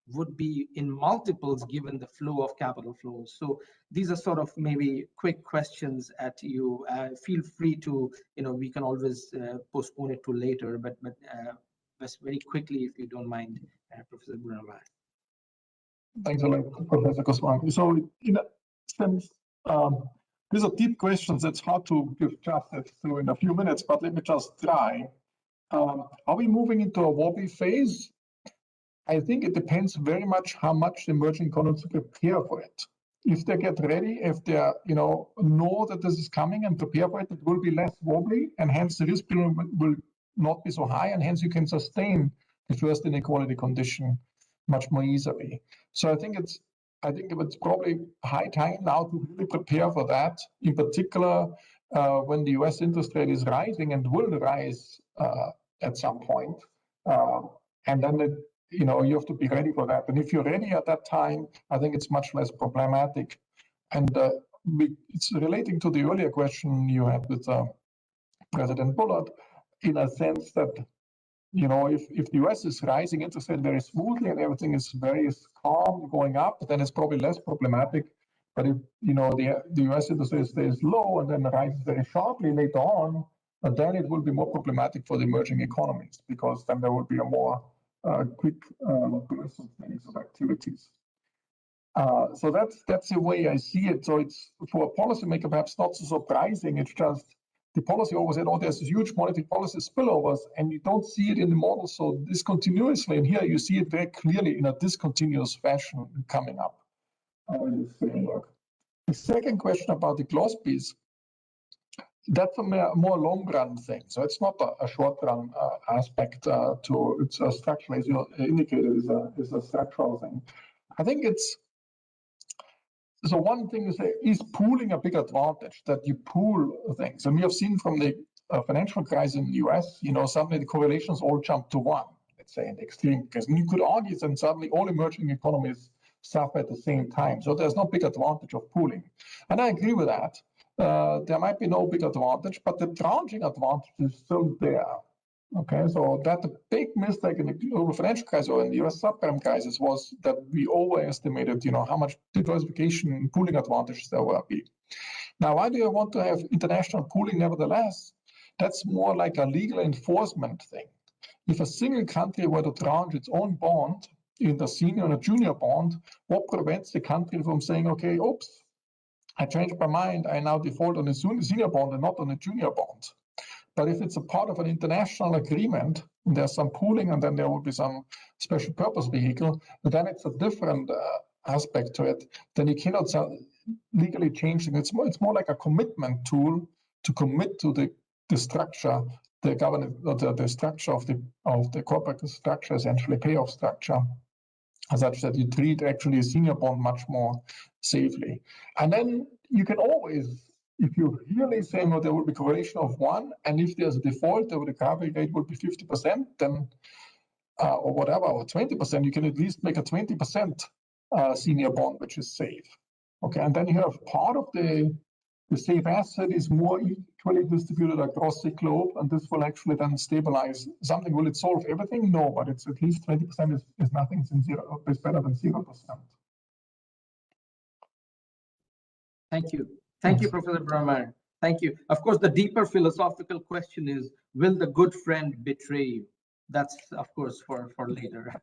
would be in multiples given the flow of capital flows. So these are sort of maybe quick questions at you. Feel free to, we can always postpone it to later, but just very quickly, if you don't mind, Professor Brunnermeier. Thanks a lot, Professor Goswami. So in a sense, these are deep questions. It's hard to give justice to in a few minutes, but let me just try. Are we moving into a wobbly phase? I think it depends very much how much the emerging economies prepare for it. If they get ready, if they know that this is coming and prepare for it, it will be less wobbly, and hence the risk will not be so high, and hence you can sustain the first inequality condition much more easily. So I think it's probably high time now to really prepare for that. In particular, when the U.S. interest rate is rising and will rise at some point, and then you have to be ready for that. And if you're ready at that time, I think it's much less problematic. And it's relating to the earlier question you had with President Bullard, in a sense that, if the US is rising interest rate very smoothly and everything is very calm going up, then it's probably less problematic. But if, the US interest rate stays low and then rises very sharply later on, then it will be more problematic for the emerging economies, because then there will be a more quick burst of activities. So that's the way I see it. So it's, for a policymaker, perhaps not so surprising. It's just the policy always said, there's this huge monetary policy spillovers, and you don't see it in the model so discontinuously. And here you see it very clearly in a discontinuous fashion coming up in this framework. The second question about the Goswami's, that's a more long-run thing. So it's not a short-run aspect to it's a structural, as you indicated, is a structural thing. I think it's, so one thing is pooling a big advantage, that you pool things. And we have seen from the financial crisis in the US, suddenly the correlations all jump to 1, let's say, in the extreme case. And you could argue that suddenly all emerging economies suffer at the same time. So there's no big advantage of pooling. And I agree with that. There might be no big advantage, but the tranching advantage is still there. Okay, so that the big mistake in the global financial crisis or in the US subprime crisis was that we overestimated, how much diversification and pooling advantages there will be. Now, why do you want to have international pooling nevertheless? That's more like a legal enforcement thing. If a single country were to tranche its own bond in the senior and a junior bond, what prevents the country from saying, okay, oops, I changed my mind, I now default on a senior bond and not on a junior bond? But if it's a part of an international agreement, and there's some pooling and then there will be some special purpose vehicle, but then it's a different aspect to it. Then you cannot legally change it. It's more like a commitment tool to commit to the structure, the governance, the structure of the corporate structure, essentially payoff structure, such that you treat actually a senior bond much more safely. And then you can always, if you're really saying, there will be correlation of 1, and if there's a default, the recovery rate will be 50%, then, or whatever, or 20%, you can at least make a 20% senior bond, which is safe. Okay, and then you have part of the safe asset is more equally distributed across the globe, and this will actually then stabilize something. Will it solve everything? No, but it's at least 20% is nothing, it's better than 0%. Thank you. Thank you, Professor Brunnermeier. Thank you. Of course, the deeper philosophical question is, will the good friend betray you? That's, of course, for later.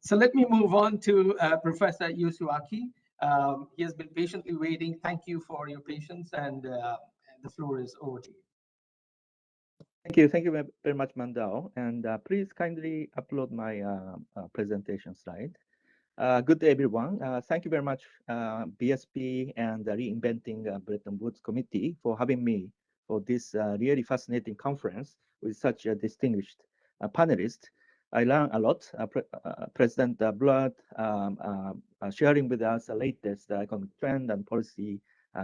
So let me move on to Professor Yasuyuki. He has been patiently waiting. Thank you for your patience, and the floor is over to you. Thank you very much, Mandao. And please kindly upload my presentation slide. Good day, everyone. Thank you very much, BSP and the Reinventing Bretton Woods Committee, for having me for this really fascinating conference with such a distinguished panelist. I learned a lot. President Bullard sharing with us the latest economic trend and policy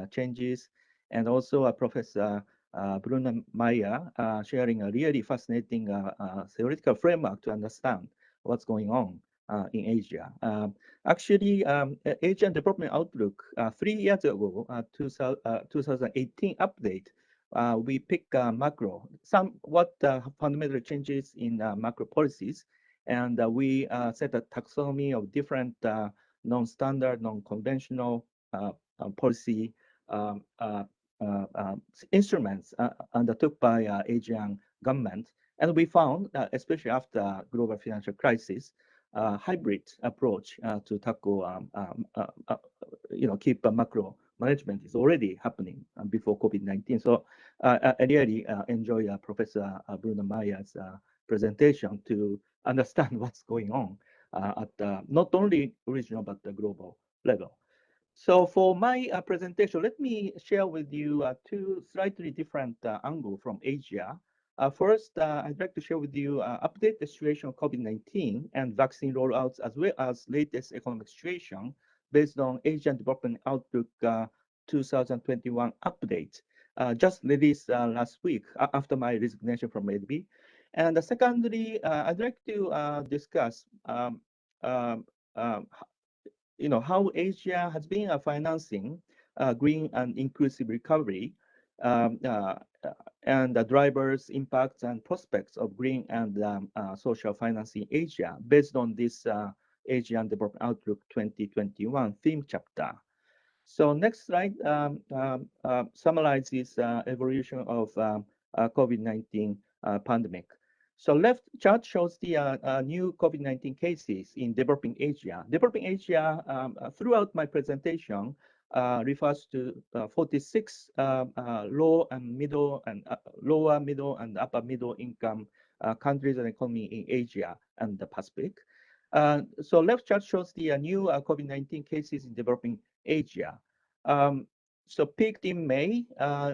changes, and also Professor Brunnermeier sharing a really fascinating theoretical framework to understand what's going on in Asia. Actually, Asian Development Outlook 3 years ago, 2018 update, we pick macro, somewhat fundamental changes in macro policies, and we set a taxonomy of different non-standard, non-conventional policy instruments undertook by Asian government. And we found, especially after global financial crisis, hybrid approach to tackle, keep macro management is already happening before COVID-19. So I really enjoy Professor Brunnermeier's presentation to understand what's going on at not only regional but the global level. So for my presentation, let me share with you two slightly different angles from Asia. First, I'd like to share with you update the situation of COVID-19 and vaccine rollouts, as well as latest economic situation based on Asian Development Outlook 2021 update, just released last week after my resignation from ADB. And secondly, I'd like to discuss how Asia has been financing green and inclusive recovery, and the drivers, impacts, and prospects of green and social finance in Asia based on this Asian Development Outlook 2021 theme chapter. So next slide summarizes evolution of COVID-19 pandemic. So left chart shows the new COVID-19 cases in developing Asia. Developing Asia, throughout my presentation, refers to 46 low and middle and lower middle and upper middle income countries and economy in Asia and the Pacific. So left chart shows the new COVID-19 cases in developing Asia. So peaked in May,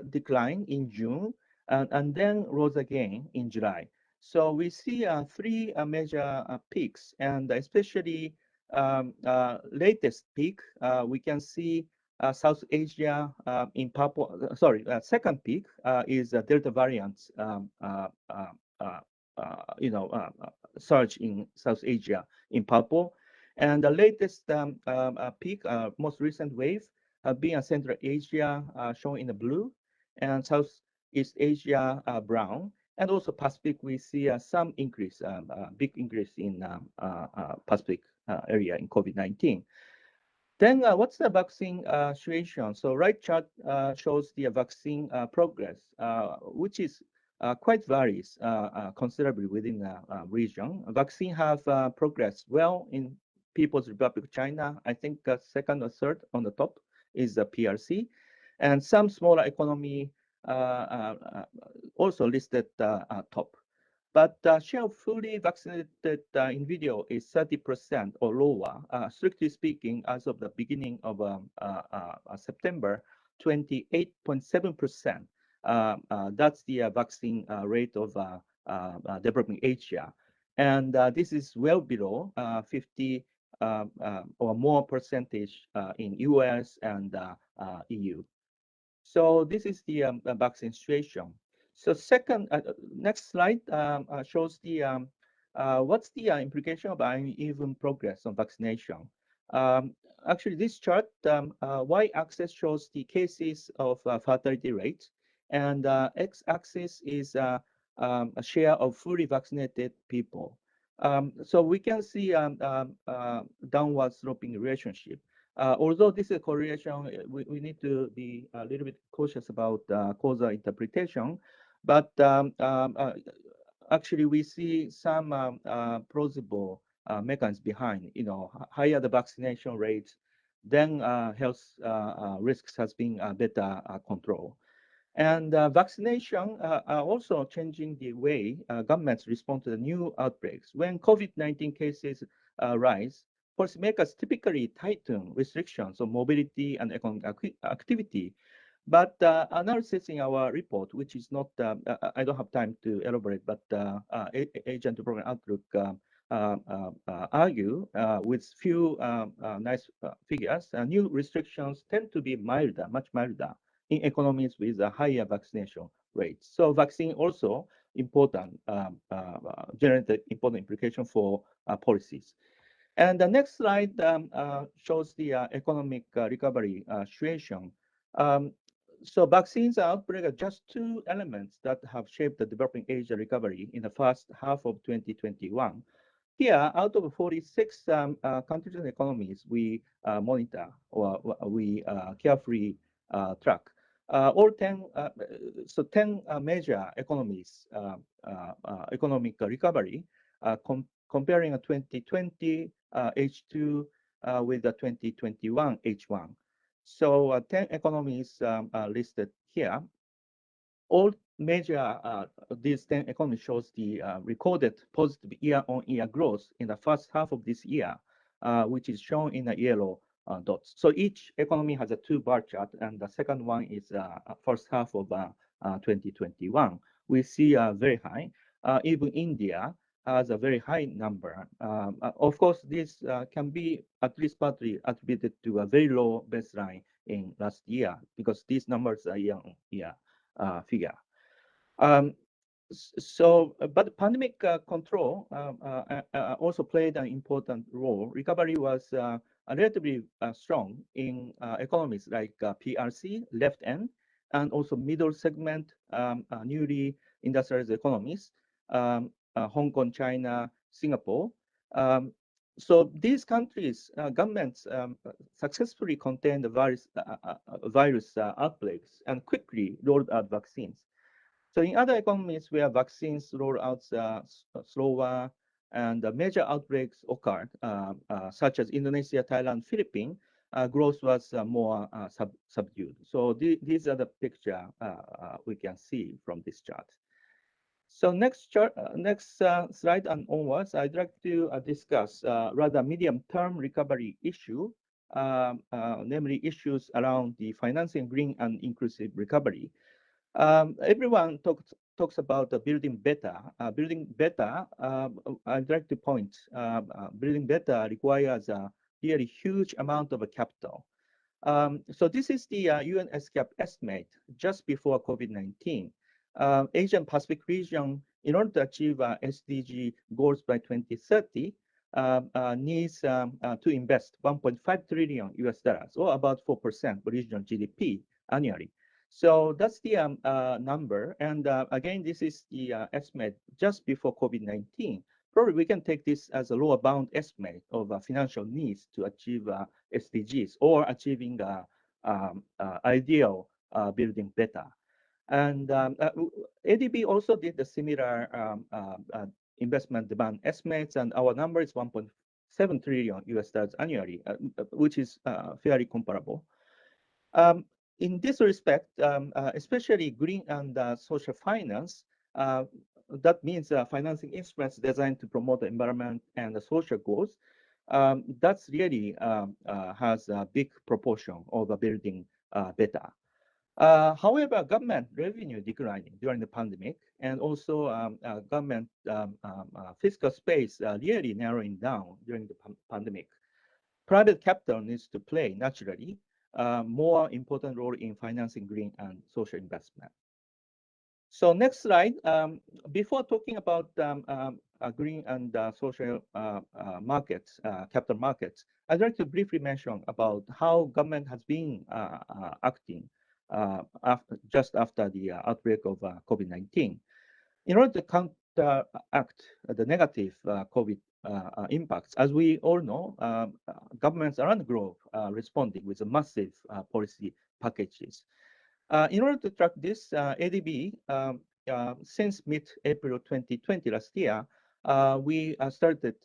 declined in June, and then rose again in July. So we see three major peaks, and especially latest peak, we can see South Asia in purple. Second peak is Delta variant, surge in South Asia in purple, and the latest peak, most recent wave, being Central Asia shown in the blue, and Southeast Asia brown. And also Pacific, we see some increase, big increase in Pacific area in COVID-19. Then what's the vaccine situation? So right chart shows the vaccine progress, which is quite varies considerably within the region. Vaccine have progressed well in People's Republic of China. I think second or third on the top is the PRC. And some smaller economy also listed top. But share of fully vaccinated individual is 30% or lower. Strictly speaking, as of the beginning of September, 28.7%. That's the vaccine rate of developing Asia. And this is well below 50 or more percentage in US and EU. So this is the vaccine situation. So second, next slide shows the what's the implication of uneven progress on vaccination. Actually, this chart, y-axis shows the cases of fatality rate, and x-axis is a share of fully vaccinated people. So we can see downward sloping relationship. Although this is a correlation, we need to be a little bit cautious about causal interpretation. But actually, we see some plausible mechanisms behind. Higher the vaccination rates, then health risks has been better controlled. And vaccination are also changing the way governments respond to the new outbreaks. When COVID-19 cases rise, policymakers typically tighten restrictions on mobility and economic activity. But analysis in our report, which is not, I don't have time to elaborate, but Asian Development Outlook argue with few nice figures, new restrictions tend to be milder, much milder in economies with a higher vaccination rates. So vaccine also important, generate important implication for policies. And the next slide shows the economic recovery situation. So vaccines outbreak are just two elements that have shaped the developing Asia recovery in the first half of 2021. Here, out of 46 countries and economies we monitor or we carefully track, all 10, so 10 major economies, economic recovery, comparing a 2020 H2 with the 2021 H1. So 10 economies listed here. All major, these 10 economies shows the recorded positive year-on-year growth in the first half of this year, which is shown in the yellow dots. So each economy has a two-bar chart, and the second one is first half of 2021. We see very high. Even India has a very high number. Of course, this can be at least partly attributed to a very low baseline in last year, because these numbers are year-on-year figure. But pandemic control also played an important role. Recovery was relatively strong in economies like PRC, left end, and also middle segment, newly industrialized economies, Hong Kong, China, Singapore. So these countries, governments successfully contained the virus outbreaks and quickly rolled out vaccines. So in other economies where vaccines roll out slower and major outbreaks occurred, such as Indonesia, Thailand, Philippines, growth was more subdued. So these are the picture we can see from this chart. So next slide and onwards, I'd like to discuss rather medium-term recovery issue, namely issues around the financing green and inclusive recovery. Everyone talks about building better. Building better, I'd like to point, building better requires a really huge amount of capital. So this is the UN SCAP estimate just before COVID-19. Asian Pacific region, in order to achieve SDG goals by 2030, needs to invest 1.5 trillion US dollars, or about 4% of regional GDP annually. So that's the number. And again, this is the estimate just before COVID-19. Probably we can take this as a lower bound estimate of financial needs to achieve SDGs or achieving ideal building better. And ADB also did the similar investment demand estimates, and our number is 1.7 trillion US dollars annually, which is fairly comparable. In this respect, especially green and social finance, that means financing instruments designed to promote the environment and the social goals, that's really has a big proportion of building better. However, government revenue declining during the pandemic, and also government fiscal space really narrowing down during the pandemic. Private capital needs to play naturally more important role in financing green and social investment. So next slide. Before talking about green and social markets, capital markets, I'd like to briefly mention about how government has been acting just after the outbreak of COVID-19. In order to counteract the negative COVID impacts, as we all know, governments around the globe are responding with massive policy packages. In order to track this, ADB, since mid-April 2020 last year, we started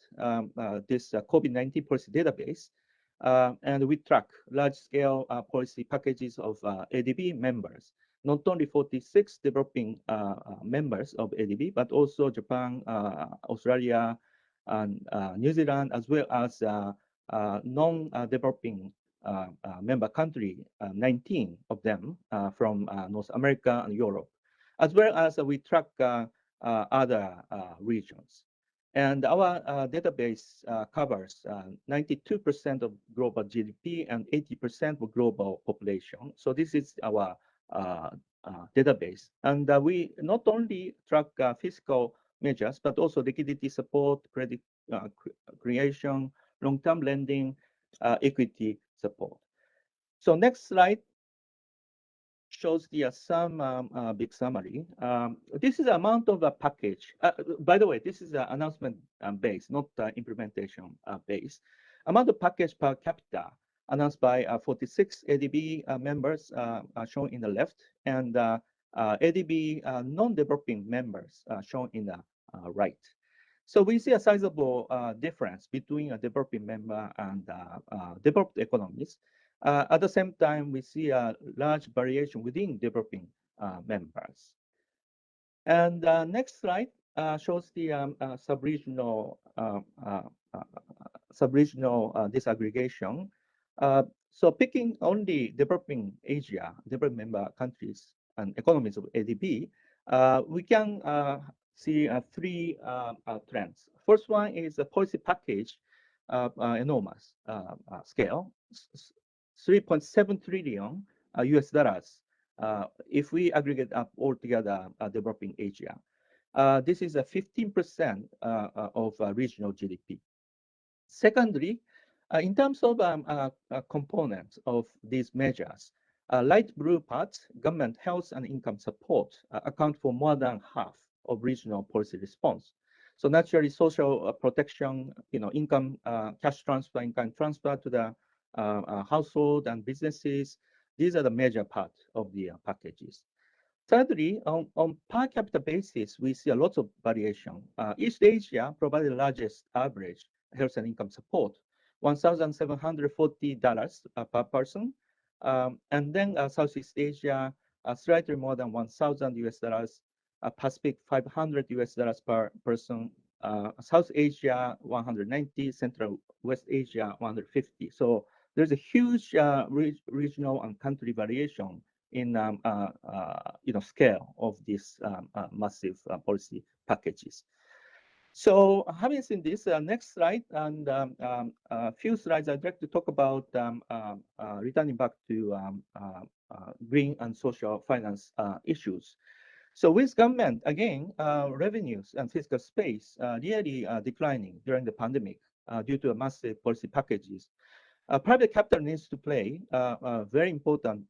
this COVID-19 policy database, and we track large-scale policy packages of ADB members, not only 46 developing members of ADB, but also Japan, Australia, and New Zealand, as well as non-developing member country, 19 of them from North America and Europe, as well as we track other regions. And our database covers 92% of global GDP and 80% of global population. So this is our database. And we not only track fiscal measures, but also liquidity support, credit creation, long-term lending, equity support. So next slide shows the some big summary. This is the amount of a package. By the way, this is an announcement base, not implementation base. Amount of package per capita announced by 46 ADB members shown in the left, and ADB non-developing members shown in the right. So we see a sizable difference between a developing member and developed economies. At the same time, we see a large variation within developing members. And next slide shows the sub-regional disaggregation. So picking only developing Asia, developing member countries and economies of ADB, we can see three trends. First one is a policy package, enormous scale, 3.7 trillion US dollars if we aggregate up altogether developing Asia. This is a 15% of regional GDP. Secondly, in terms of components of these measures, light blue parts, government health and income support, account for more than half of regional policy response. So naturally, social protection, income, cash transfer, income transfer to the household and businesses, these are the major part of the packages. Thirdly, on per capita basis, we see a lot of variation. East Asia provided the largest average health and income support, $1,740 per person. And then Southeast Asia, slightly more than 1,000 US dollars, Pacific 500 US dollars per person, South Asia 190, Central West Asia 150. So there's a huge regional and country variation in scale of these massive policy packages. So having seen this, next slide and a few slides, I'd like to talk about returning back to green and social finance issues. So with government, again, revenues and fiscal space really declining during the pandemic due to massive policy packages. Private capital needs to play a very important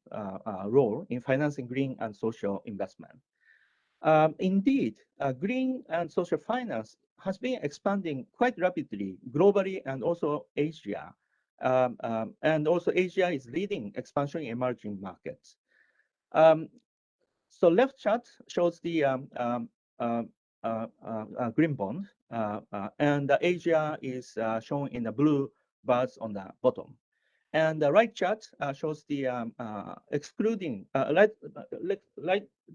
role in financing green and social investment. Indeed, green and social finance has been expanding quite rapidly globally and also Asia. And also Asia is leading expansion in emerging markets. So left chart shows the green bond, and Asia is shown in the blue bars on the bottom. And the right chart shows the excluding, right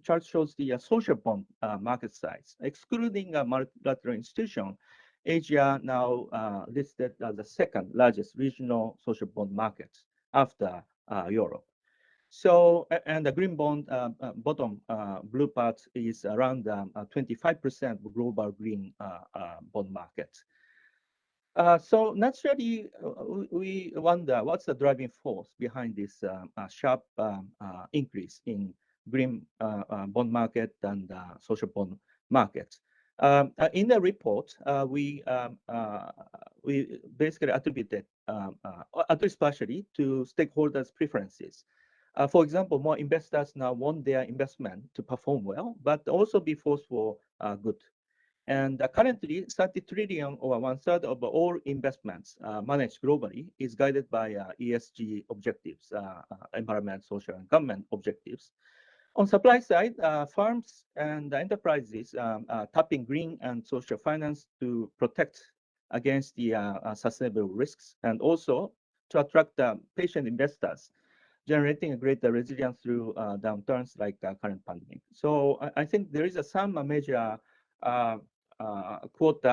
chart shows the social bond market size. Excluding multilateral institution, Asia now listed as the second largest regional social bond market after Europe. So, and the green bond bottom blue part is around 25% global green bond market. So naturally, we wonder what's the driving force behind this sharp increase in green bond market and social bond market. In the report, we basically attributed, at least partially, to stakeholders' preferences. For example, more investors now want their investment to perform well, but also be forced for good. And currently, 30 trillion, or 1/3 of all investments managed globally, is guided by ESG objectives, environment, social, and government objectives. On supply side, firms and enterprises tapping green and social finance to protect against the sustainable risks, and also to attract patient investors, generating a greater resilience through downturns like current pandemic. So I think there is some major quote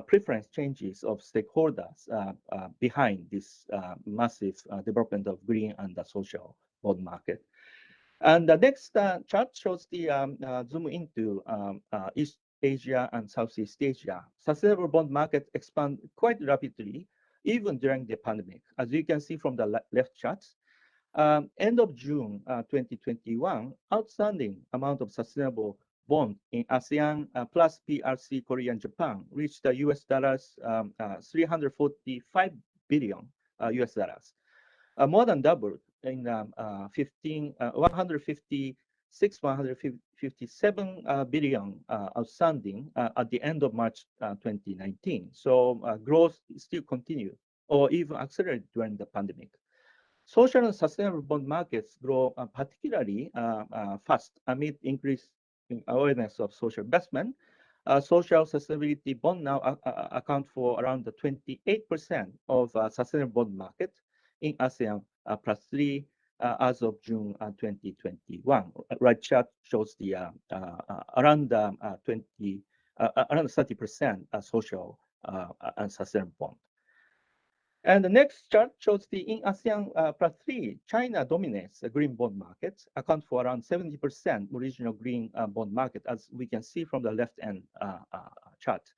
preference changes of stakeholders behind this massive development of green and the social bond market. And the next chart shows the zoom into East Asia and Southeast Asia. Sustainable bond market expand quite rapidly, even during the pandemic. As you can see from the left charts, end of June 2021, outstanding amount of sustainable bond in ASEAN plus PRC, Korea, and Japan reached the US dollars 345 billion US dollars, more than doubled in 157 billion outstanding at the end of March 2019. So growth still continued or even accelerated during the pandemic. Social and sustainable bond markets grow particularly fast amid increase in awareness of social investment. Social sustainability bond now account for around 28% of sustainable bond market in ASEAN plus 3, as of June 2021. Right chart shows the around 30% social and sustainable bond. And the next chart shows the in ASEAN +3, China dominates the green bond market, accounts for around 70% original green bond market, as we can see from the left-hand chart.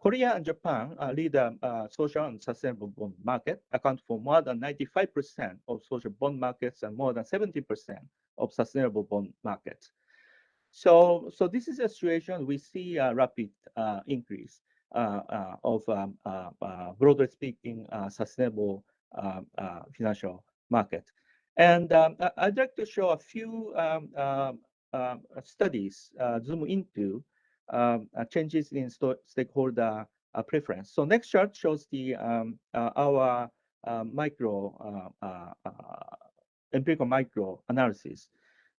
Korea and Japan lead the social and sustainable bond market, account for more than 95% of social bond markets and more than 70% of sustainable bond markets. So this is a situation we see a rapid increase of, broadly speaking, sustainable financial market. And I'd like to show a few studies zoom into changes in stakeholder preference. So next chart shows the our empirical micro analysis.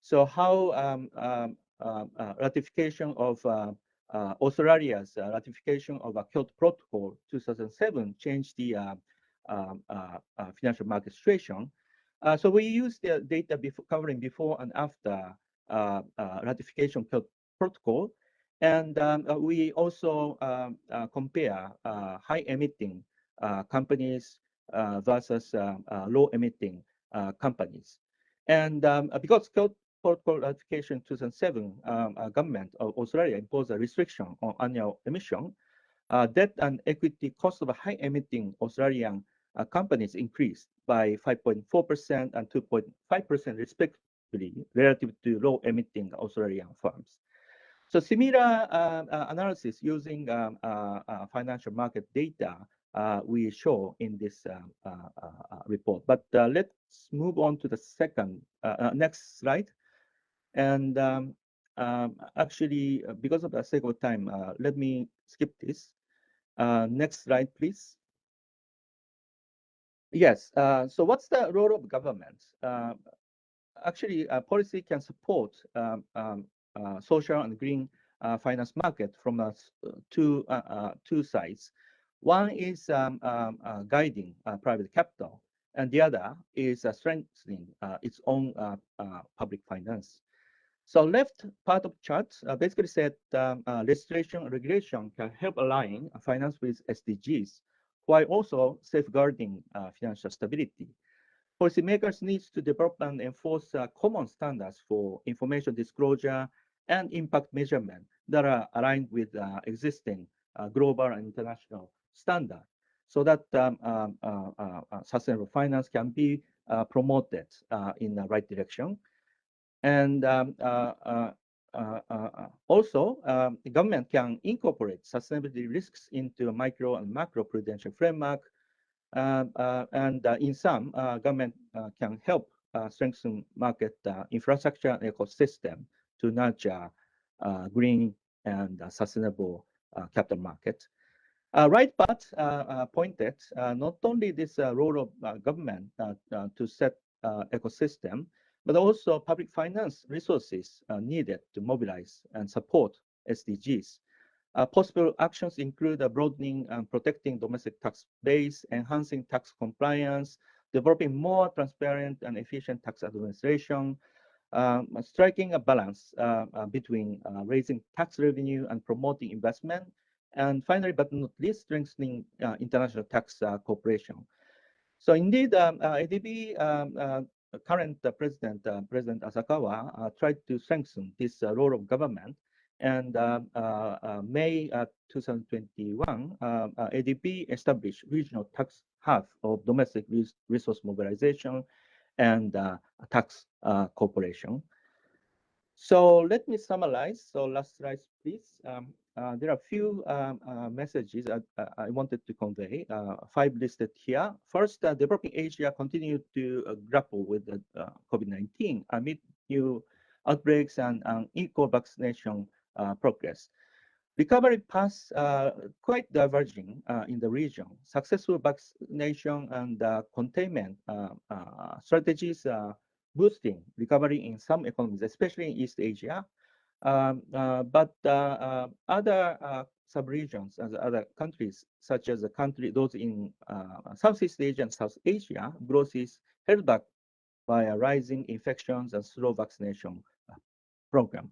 So how ratification of Australia's ratification of a Kyoto Protocol 2007 changed the financial market situation. So we used the data covering before and after ratification of Kyoto Protocol, and we also compare high emitting companies versus low emitting companies. And because Kyoto Protocol ratification 2007, government of Australia imposed a restriction on annual emission, debt and equity cost of high emitting Australian companies increased by 5.4% and 2.5% respectively relative to low emitting Australian firms. So similar analysis using financial market data we show in this report. But let's move on to the second, next slide. And actually, because of the sake of time, let me skip this. Next slide, please. Yes, so what's the role of government? Actually, policy can support social and green finance market from two sides. One is guiding private capital, and the other is strengthening its own public finance. So left part of the chart basically said legislation and regulation can help align finance with SDGs, while also safeguarding financial stability. Policymakers need to develop and enforce common standards for information disclosure and impact measurement that are aligned with existing global and international standards, so that sustainable finance can be promoted in the right direction. And also, the government can incorporate sustainability risks into a micro and macro prudential framework. And in some, government can help strengthen market infrastructure and ecosystem to nurture green and sustainable capital market. Right part pointed not only this role of government to set ecosystem, but also public finance resources needed to mobilize and support SDGs. Possible actions include broadening and protecting domestic tax base, enhancing tax compliance, developing more transparent and efficient tax administration, striking a balance between raising tax revenue and promoting investment, and finally, but not least, strengthening international tax cooperation. So indeed, ADB current President Asakawa tried to strengthen this role of government. And May 2021, ADB established regional tax hub of domestic resource mobilization and tax cooperation. So let me summarize. So last slide, please. There are a few messages I wanted to convey, 5 listed here. First, developing Asia continued to grapple with COVID-19 amid new outbreaks and equal vaccination progress. Recovery paths quite diverging in the region. Successful vaccination and containment strategies boosting recovery in some economies, especially in East Asia. But other sub-regions and other countries, such as those in Southeast Asia and South Asia, growth is held back by a rising infections and slow vaccination program.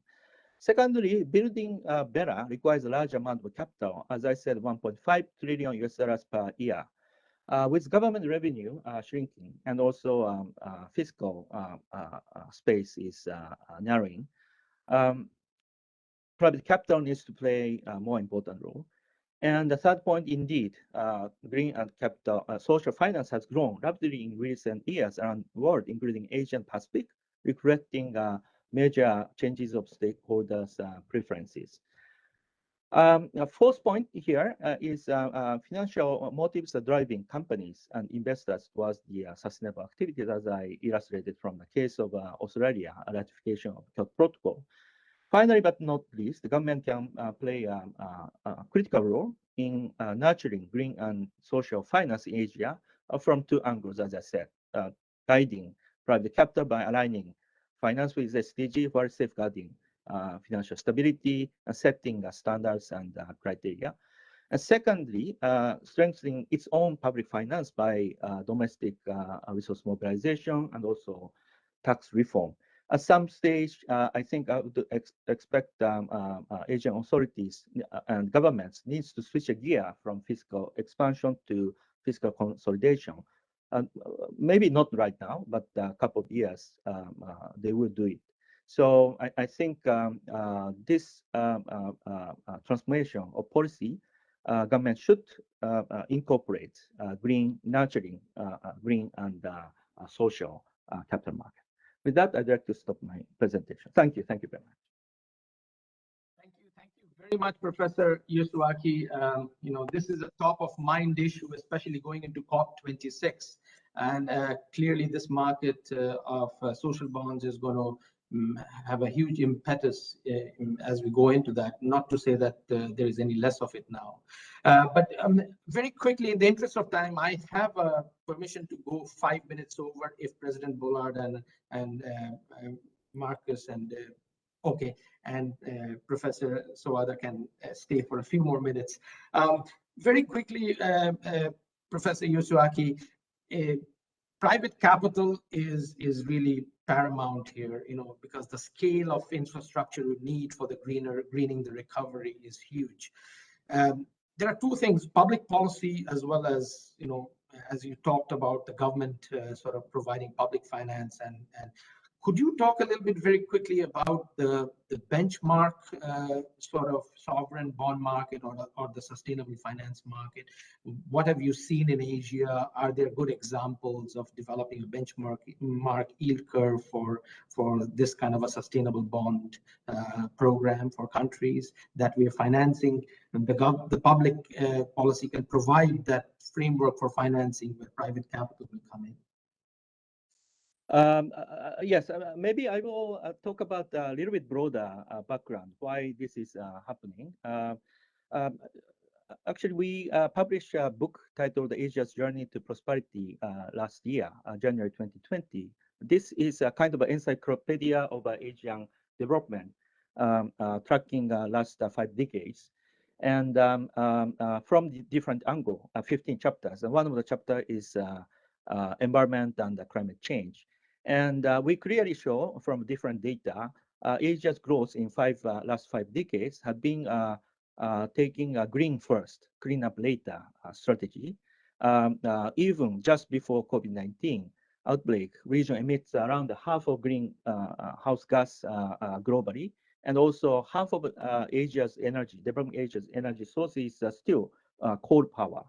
Secondly, building better requires a large amount of capital. As I said, 1.5 trillion US dollars per year. With government revenue shrinking and also fiscal space is narrowing, private capital needs to play a more important role. And the third point, indeed, green and capital social finance has grown rapidly in recent years around the world, including Asia and Pacific, reflecting major changes of stakeholders' preferences. Fourth point here is financial motives are driving companies and investors towards the sustainable activities, as I illustrated from the case of Australia, a ratification of the Kyoto Protocol. Finally, but not least, the government can play a critical role in nurturing green and social finance in Asia from two angles, as I said, guiding private capital by aligning finance with SDG while safeguarding financial stability and setting standards and criteria. And secondly, strengthening its own public finance by domestic resource mobilization and also tax reform. At some stage, I think I would expect Asian authorities and governments needs to switch a gear from fiscal expansion to fiscal consolidation. Maybe not right now, but a couple of years, they will do it. So I think this transformation of policy, government should incorporate green nurturing, green and social capital market. With that, I'd like to stop my presentation. Thank you. Thank you very much. Thank you very much, Professor Yasuyuki. This is a top of mind issue, especially going into COP26. And clearly this market of social bonds is going to have a huge impetus as we go into that. Not to say that there is any less of it now. But very quickly, in the interest of time, I have permission to go 5 minutes over if President Bullard and Markus and Professor Sawada can stay for a few more minutes. Very quickly, Professor Yasuyuki, private capital is really paramount here, because the scale of infrastructure we need for the greening the recovery is huge. There are two things: public policy, as well as as you talked about, the government sort of providing public finance. And could you talk a little bit very quickly about the benchmark sort of sovereign bond market or the sustainable finance market? What have you seen in Asia? Are there good examples of developing a benchmark yield curve for this kind of a sustainable bond program for countries that we are financing? And the public policy can provide that framework for financing where private capital will come in. Yes, maybe I will talk about a little bit broader background, why this is happening. Actually, we published a book titled Asia's Journey to Prosperity last year, January 2020. This is a kind of an encyclopedia of Asian development, tracking last 5 decades. And from the different angle, 15 chapters. And one of the chapters is environment and climate change. And we clearly show from different data, Asia's growth in last 5 decades have been taking a green first, clean up later strategy. Even just before COVID-19 outbreak, region emits around half of greenhouse gas globally, and also half of Asia's energy, developing Asia's energy sources are still coal power.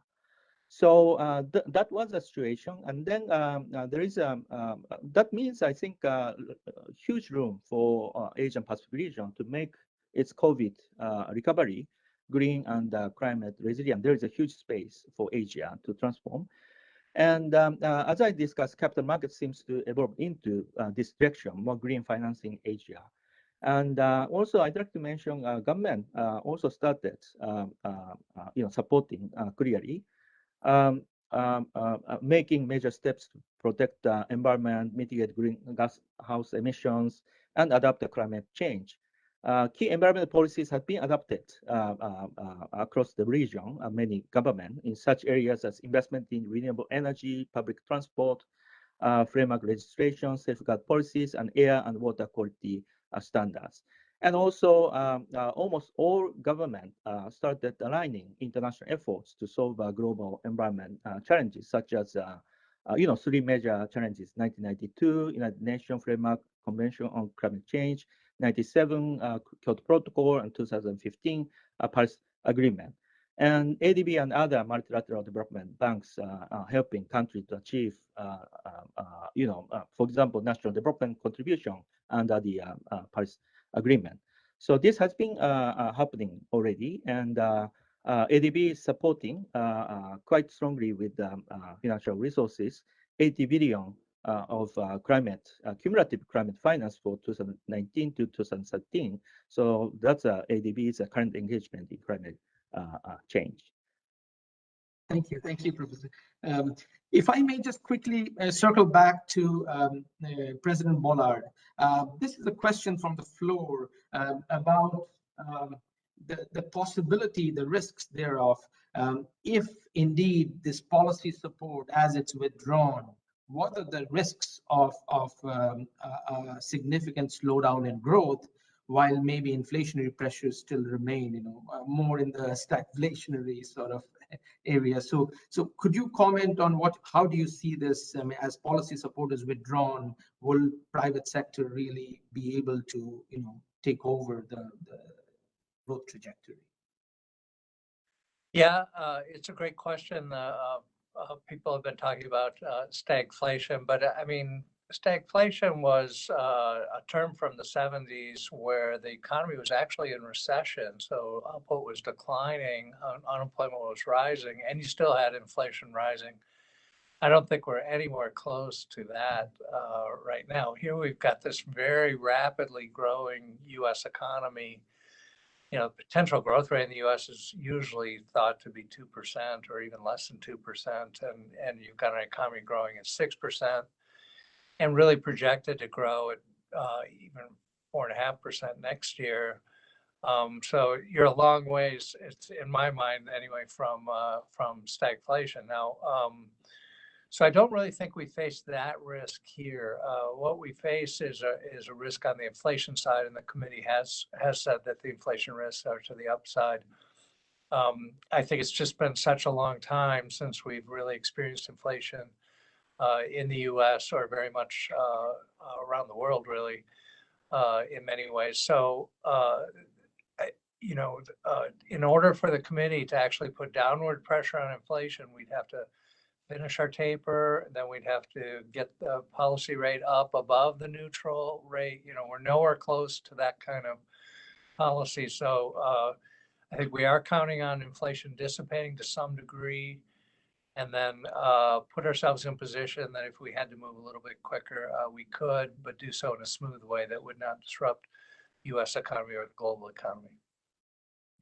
So that was the situation, and then there is that means I think huge room for Asian Pacific region to make its COVID recovery green and climate resilient. There is a huge space for Asia to transform, and as I discussed, capital market seems to evolve into this direction, more green financing Asia. And also, I'd like to mention government also started supporting clearly. Making major steps to protect the environment, mitigate greenhouse emissions, and adapt to climate change. Key environmental policies have been adopted across the region, many governments, in such areas as investment in renewable energy, public transport, framework legislation, safeguard policies, and air and water quality standards. And also, almost all government started aligning international efforts to solve global environment challenges, such as, three major challenges: 1992 United Nations Framework Convention on Climate Change, 97 Kyoto Protocol, and 2015 Paris Agreement. And ADB and other multilateral development banks are helping countries to achieve, for example, national development contribution under the Paris Agreement. So this has been happening already, and ADB is supporting quite strongly with financial resources, 80 billion of cumulative climate finance for 2019 to 2013. So that's ADB's current engagement in climate change. Thank you, Professor. If I may just quickly circle back to President Bullard. This is a question from the floor about the possibility, the risks thereof, if indeed this policy support, as it's withdrawn, what are the risks of a significant slowdown in growth, while maybe inflationary pressures still remain, more in the stagflationary sort of area. So could you comment on how do you see this as policy support is withdrawn? Will private sector really be able to, take over the growth trajectory? Yeah, it's a great question. People have been talking about stagflation, but I mean, stagflation was a term from the 70s where the economy was actually in recession. So output was declining, unemployment was rising, and you still had inflation rising. I don't think we're anywhere close to that right now. Here we've got this very rapidly growing U.S. economy. Potential growth rate in the U.S. is usually thought to be 2% or even less than 2%, and you've got an economy growing at 6%. And really projected to grow at even 4.5% next year. So you're a long ways, it's in my mind anyway, from stagflation. Now, so I don't really think we face that risk here. What we face is a risk on the inflation side, and the committee has said that the inflation risks are to the upside. I think it's just been such a long time since we've really experienced inflation in the U.S. or very much around the world, really, in many ways. So, in order for the committee to actually put downward pressure on inflation, we'd have to finish our taper, then we'd have to get the policy rate up above the neutral rate. We're nowhere close to that kind of policy. So I think we are counting on inflation dissipating to some degree, and then put ourselves in position that if we had to move a little bit quicker, we could, but do so in a smooth way that would not disrupt the U.S. economy or the global economy.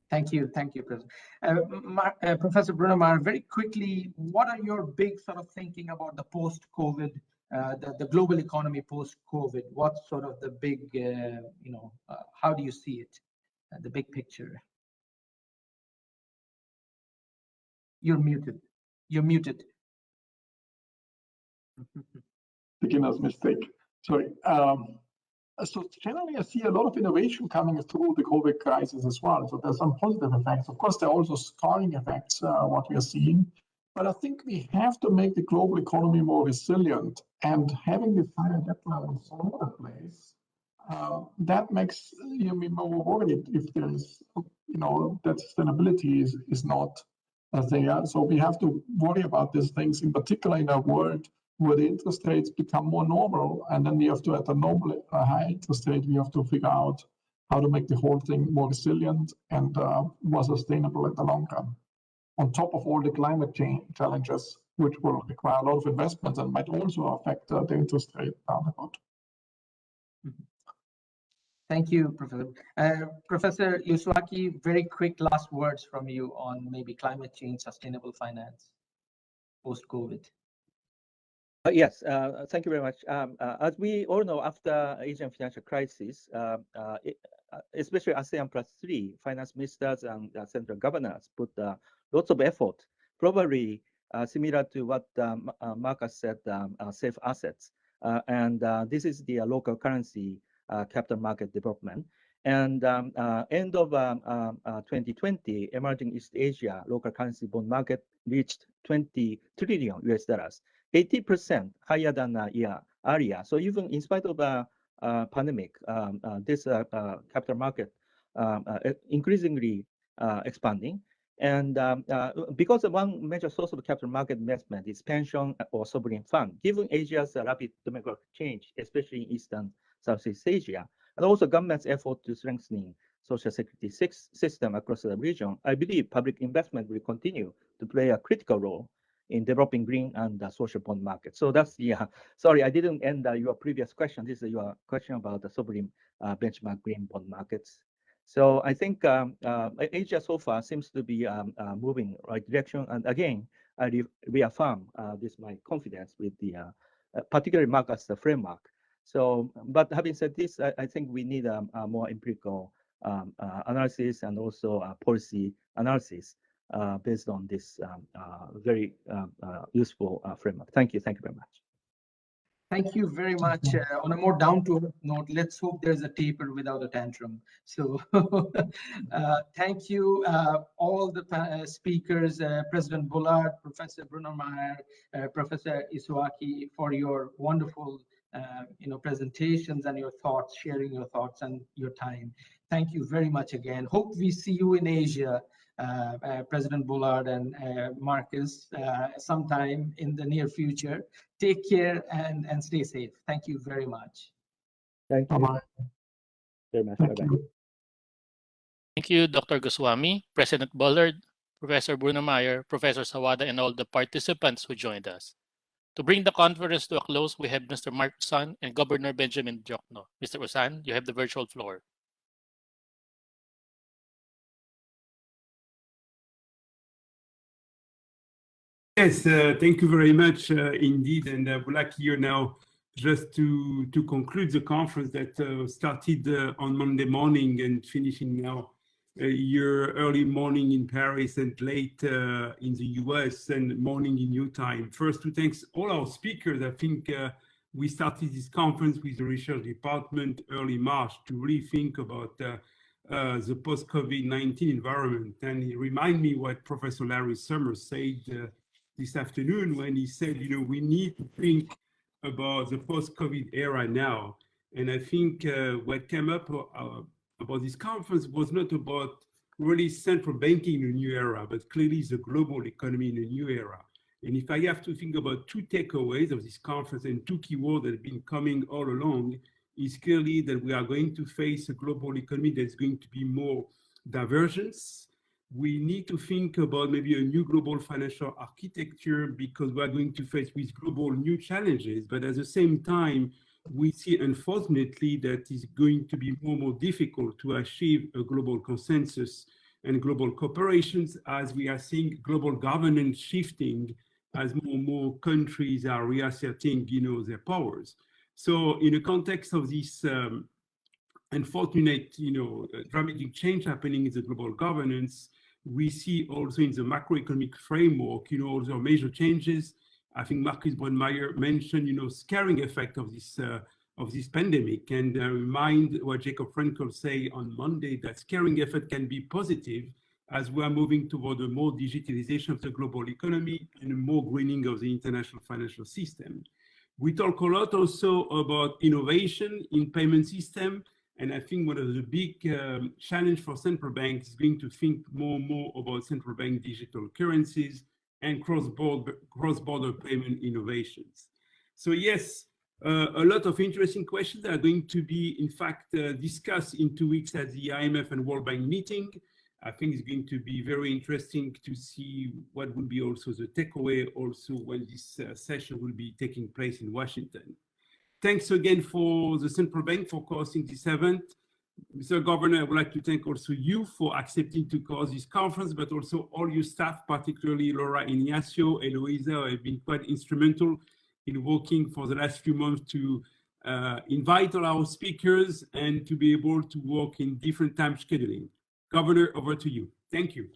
Thank you, President. Professor Brunnermeier, very quickly, what are your big sort of thinking about the post-COVID, the global economy post-COVID? What's sort of the big, how do you see it, the big picture? You're muted. Beginner's mistake. Sorry. So generally, I see a lot of innovation coming through the COVID crisis as well. So there's some positive effects. Of course, there are also scarring effects, what we are seeing. But I think we have to make the global economy more resilient. And having the higher debt levels all over the place, that makes me more worried if there is, that sustainability is not there. So we have to worry about these things, in particular in a world where the interest rates become more normal, and then we have to, at a high interest rate, we have to figure out how to make the whole thing more resilient and more sustainable in the long run. On top of all the climate change challenges, which will require a lot of investments and might also affect the interest rate down the road. Thank you, Professor. Professor Yasuyuki, very quick last words from you on maybe climate change, sustainable finance, post-COVID. Yes, thank you very much. As we all know, after Asian financial crisis, especially ASEAN +3, finance ministers and central governors put lots of effort, probably similar to what Marcus said, safe assets. And this is the local currency capital market development. And end of 2020, emerging East Asia local currency bond market reached 20 trillion US dollars, 80% higher than a year earlier. So even in spite of the pandemic, this capital market increasingly expanding. And because of one major source of capital market investment is pension or sovereign fund, given Asia's rapid demographic change, especially in East and Southeast Asia, and also government's effort to strengthening social security system across the region, I believe public investment will continue to play a critical role in developing green and social bond market. So that's the, sorry, I didn't end your previous question. This is your question about the sovereign benchmark green bond markets. So I think Asia so far seems to be moving right direction. And again, I reaffirm this my confidence with the particularly Marcus framework. So, but having said this, I think we need a more empirical analysis and also policy analysis based on this very useful framework. Thank you. Thank you very much. Thank you very much. On a more down-to-earth note, let's hope there's a taper without a tantrum. So thank you, all the speakers, President Bullard, Professor Brunnermeier, Professor Yasuyuki, for your wonderful presentations and your thoughts, sharing your thoughts and your time. Thank you very much again. Hope we see you in Asia, President Bullard and Marcus, sometime in the near future. Take care and stay safe. Thank you very much. Thank you. Bye-bye. Very much. Thank Bye-bye. you. Thank you, Dr. Goswami, President Bullard, Professor Brunnermeier, Professor Sawada, and all the participants who joined us. To bring the conference to a close, we have Mr. Marc Uzan and Governor Benjamin Diokno. Mr. Uzan, you have the virtual floor. Yes, thank you very much indeed. And I would like here now just to conclude the conference that started on Monday morning and finishing now your early morning in Paris and late in the US and morning in your time. First, to thank all our speakers. I think we started this conference with the research department early March to really think about the post-COVID-19 environment. And it reminded me what Professor Larry Summers said this afternoon when he said, we need to think about the post-COVID era now. And I think what came up about this conference was not about really central banking in a new era, but clearly the global economy in a new era. And if I have to think about two takeaways of this conference and two keywords that have been coming all along, is clearly that we are going to face a global economy that's going to be more divergence. We need to think about maybe a new global financial architecture because we are going to face with global new challenges. But at the same time, we see, unfortunately, that it's going to be more and more difficult to achieve a global consensus and global cooperations as we are seeing global governance shifting as more and more countries are reasserting, their powers. So in the context of this unfortunate, dramatic change happening in the global governance, we see also in the macroeconomic framework, also major changes. I think Markus Brunnermeier mentioned, scaring effect of this pandemic, and remind what Jacob Frenkel say on Monday that scaring effect can be positive as we are moving toward a more digitalization of the global economy and a more greening of the international financial system. We talk a lot also about innovation in payment system. And I think one of the big challenge for central banks is going to think more and more about central bank digital currencies and cross-border payment innovations. So yes, a lot of interesting questions are going to be, in fact, discussed in 2 weeks at the IMF and World Bank meeting. I think it's going to be very interesting to see what will be also the takeaway also when this session will be taking place in Washington. Thanks again for the Central Bank for hosting this event. Mr. Governor, I would like to thank also you for accepting to host this conference, but also all your staff, particularly Laura Ignacio and Luisa, have been quite instrumental in working for the last few months to invite all our speakers and to be able to work in different time scheduling. Governor, over to you. Thank you.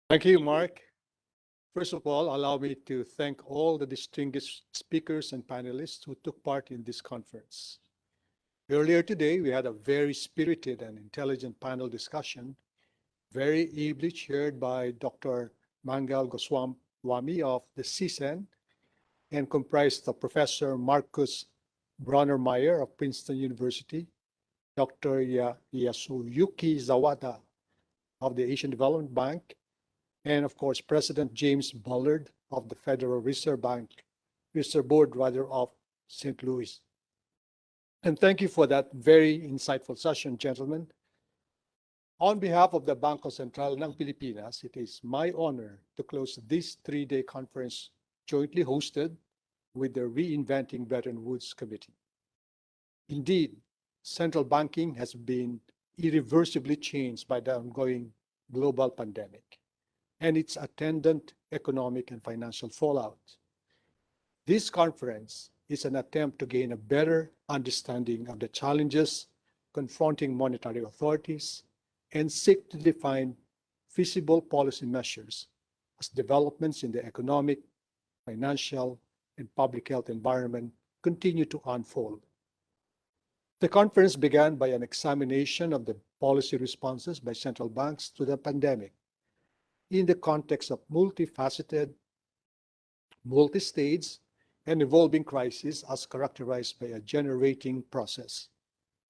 Thank you, Mark. First of all, allow me to thank all the distinguished speakers and panelists who took part in this conference. Earlier today, we had a very spirited and intelligent panel discussion, very ably chaired by Dr. Mangal Goswami of the SEACEN and comprised of Professor Markus Brunnermeier of Princeton University, Dr. Yasuyuki Sawada of the Asian Development Bank, and of course, President James Bullard of the Federal Reserve Board of St. Louis. And thank you for that very insightful session, gentlemen. On behalf of the Bangko Sentral ng Pilipinas, it is my honor to close this three-day conference jointly hosted with the Reinventing Bretton Woods Committee. Indeed, central banking has been irreversibly changed by the ongoing global pandemic and its attendant economic and financial fallout. This conference is an attempt to gain a better understanding of the challenges confronting monetary authorities and seek to define feasible policy measures as developments in the economic, financial, and public health environment continue to unfold. The conference began by an examination of the policy responses by central banks to the pandemic in the context of multifaceted, multi-stage, and evolving crisis as characterized by a generating process,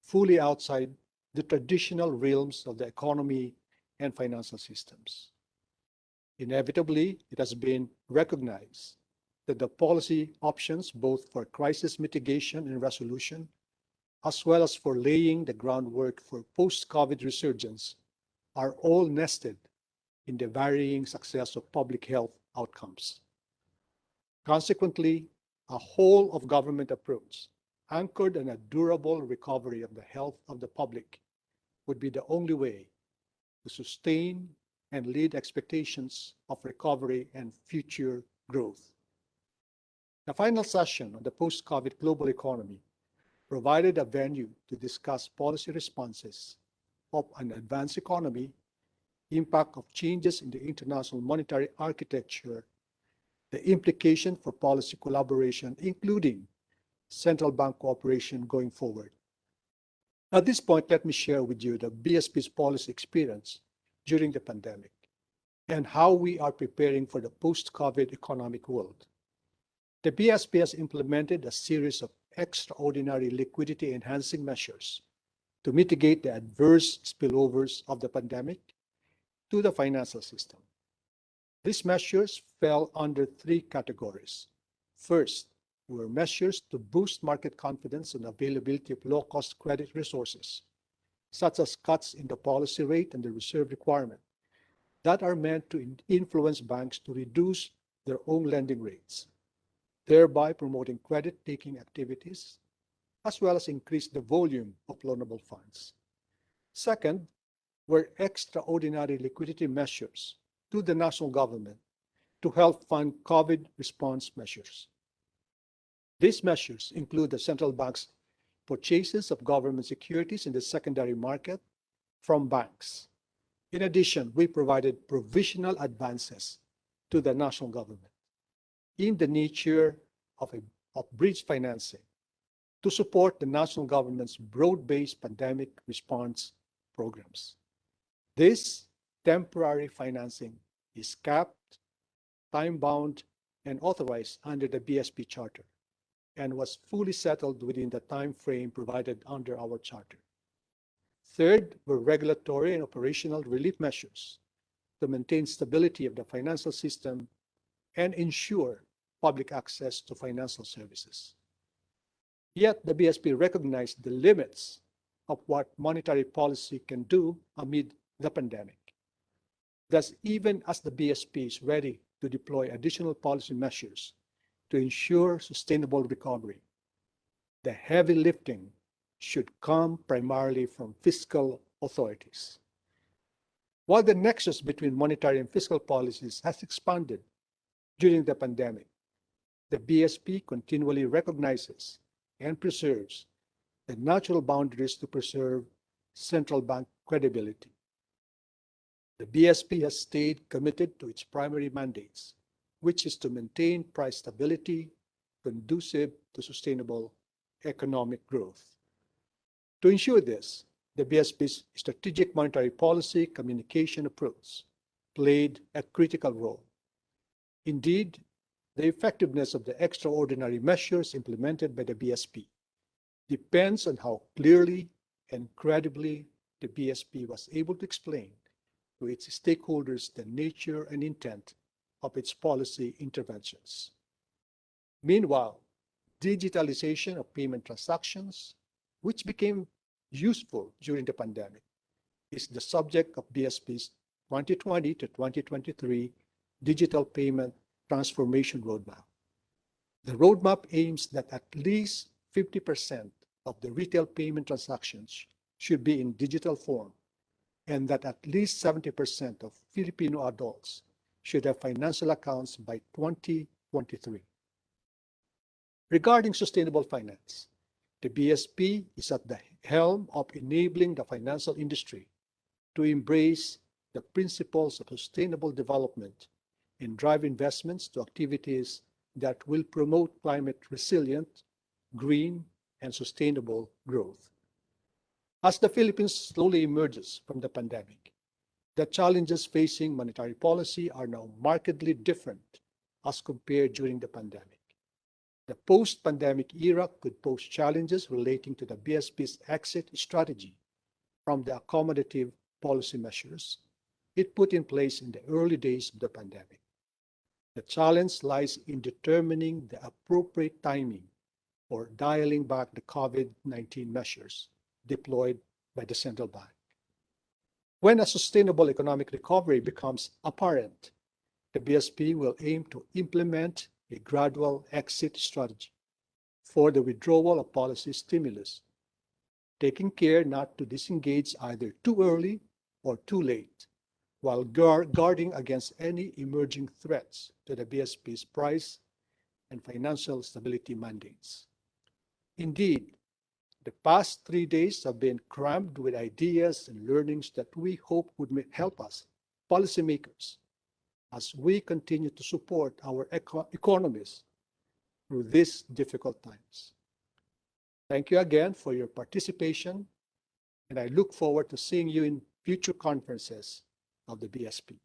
fully outside the traditional realms of the economy and financial systems. Inevitably, it has been recognized that the policy options, both for crisis mitigation and resolution, as well as for laying the groundwork for post-COVID resurgence, are all nested in the varying success of public health outcomes. Consequently, a whole of government approach anchored on a durable recovery of the health of the public would be the only way to sustain and lead expectations of recovery and future growth. The final session on the post-COVID global economy provided a venue to discuss policy responses of an advanced economy, impact of changes in the international monetary architecture, the implication for policy collaboration, including central bank cooperation going forward. At this point, let me share with you the BSP's policy experience during the pandemic and how we are preparing for the post-COVID economic world. The BSP has implemented a series of extraordinary liquidity enhancing measures to mitigate the adverse spillovers of the pandemic to the financial system. These measures fell under three categories. First, were measures to boost market confidence and availability of low-cost credit resources, such as cuts in the policy rate and the reserve requirement, that are meant to influence banks to reduce their own lending rates, thereby promoting credit-taking activities, as well as increase the volume of loanable funds. Second, were extraordinary liquidity measures to the national government to help fund COVID response measures. These measures include the central bank's purchases of government securities in the secondary market from banks. In addition, we provided provisional advances to the national government in the nature of bridge financing to support the national government's broad-based pandemic response programs. This temporary financing is capped, time-bound, and authorized under the BSP Charter, and was fully settled within the time frame provided under our charter. Third were regulatory and operational relief measures to maintain stability of the financial system and ensure public access to financial services. Yet the BSP recognized the limits of what monetary policy can do amid the pandemic. Thus, even as the BSP is ready to deploy additional policy measures to ensure sustainable recovery, the heavy lifting should come primarily from fiscal authorities. While the nexus between monetary and fiscal policies has expanded during the pandemic, the BSP continually recognizes and preserves the natural boundaries to preserve central bank credibility. The BSP has stayed committed to its primary mandates which is to maintain price stability conducive to sustainable economic growth. To ensure this, the BSP's strategic monetary policy communication approach played a critical role. Indeed, the effectiveness of the extraordinary measures implemented by the BSP depends on how clearly and credibly the BSP was able to explain to its stakeholders the nature and intent of its policy interventions. Meanwhile, digitalization of payment transactions, which became useful during the pandemic, is the subject of BSP's 2020 to 2023 Digital Payment Transformation Roadmap. The roadmap aims that at least 50% of the retail payment transactions should be in digital form, and that at least 70% of Filipino adults should have financial accounts by 2023. Regarding sustainable finance, the BSP is at the helm of enabling the financial industry to embrace the principles of sustainable development and drive investments to activities that will promote climate resilient, green, and sustainable growth. As the Philippines slowly emerges from the pandemic, the challenges facing monetary policy are now markedly different as compared during the pandemic. The post-pandemic era could pose challenges relating to the BSP's exit strategy from the accommodative policy measures it put in place in the early days of the pandemic. The challenge lies in determining the appropriate timing for dialing back the COVID-19 measures deployed by the central bank. When a sustainable economic recovery becomes apparent, the BSP will aim to implement a gradual exit strategy for the withdrawal of policy stimulus, taking care not to disengage either too early or too late, while guarding against any emerging threats to the BSP's price and financial stability mandates. Indeed, the past 3 days have been crammed with ideas and learnings that we hope would help us, policymakers, as we continue to support our economies through these difficult times. Thank you again for your participation, and I look forward to seeing you in future conferences of the BSP.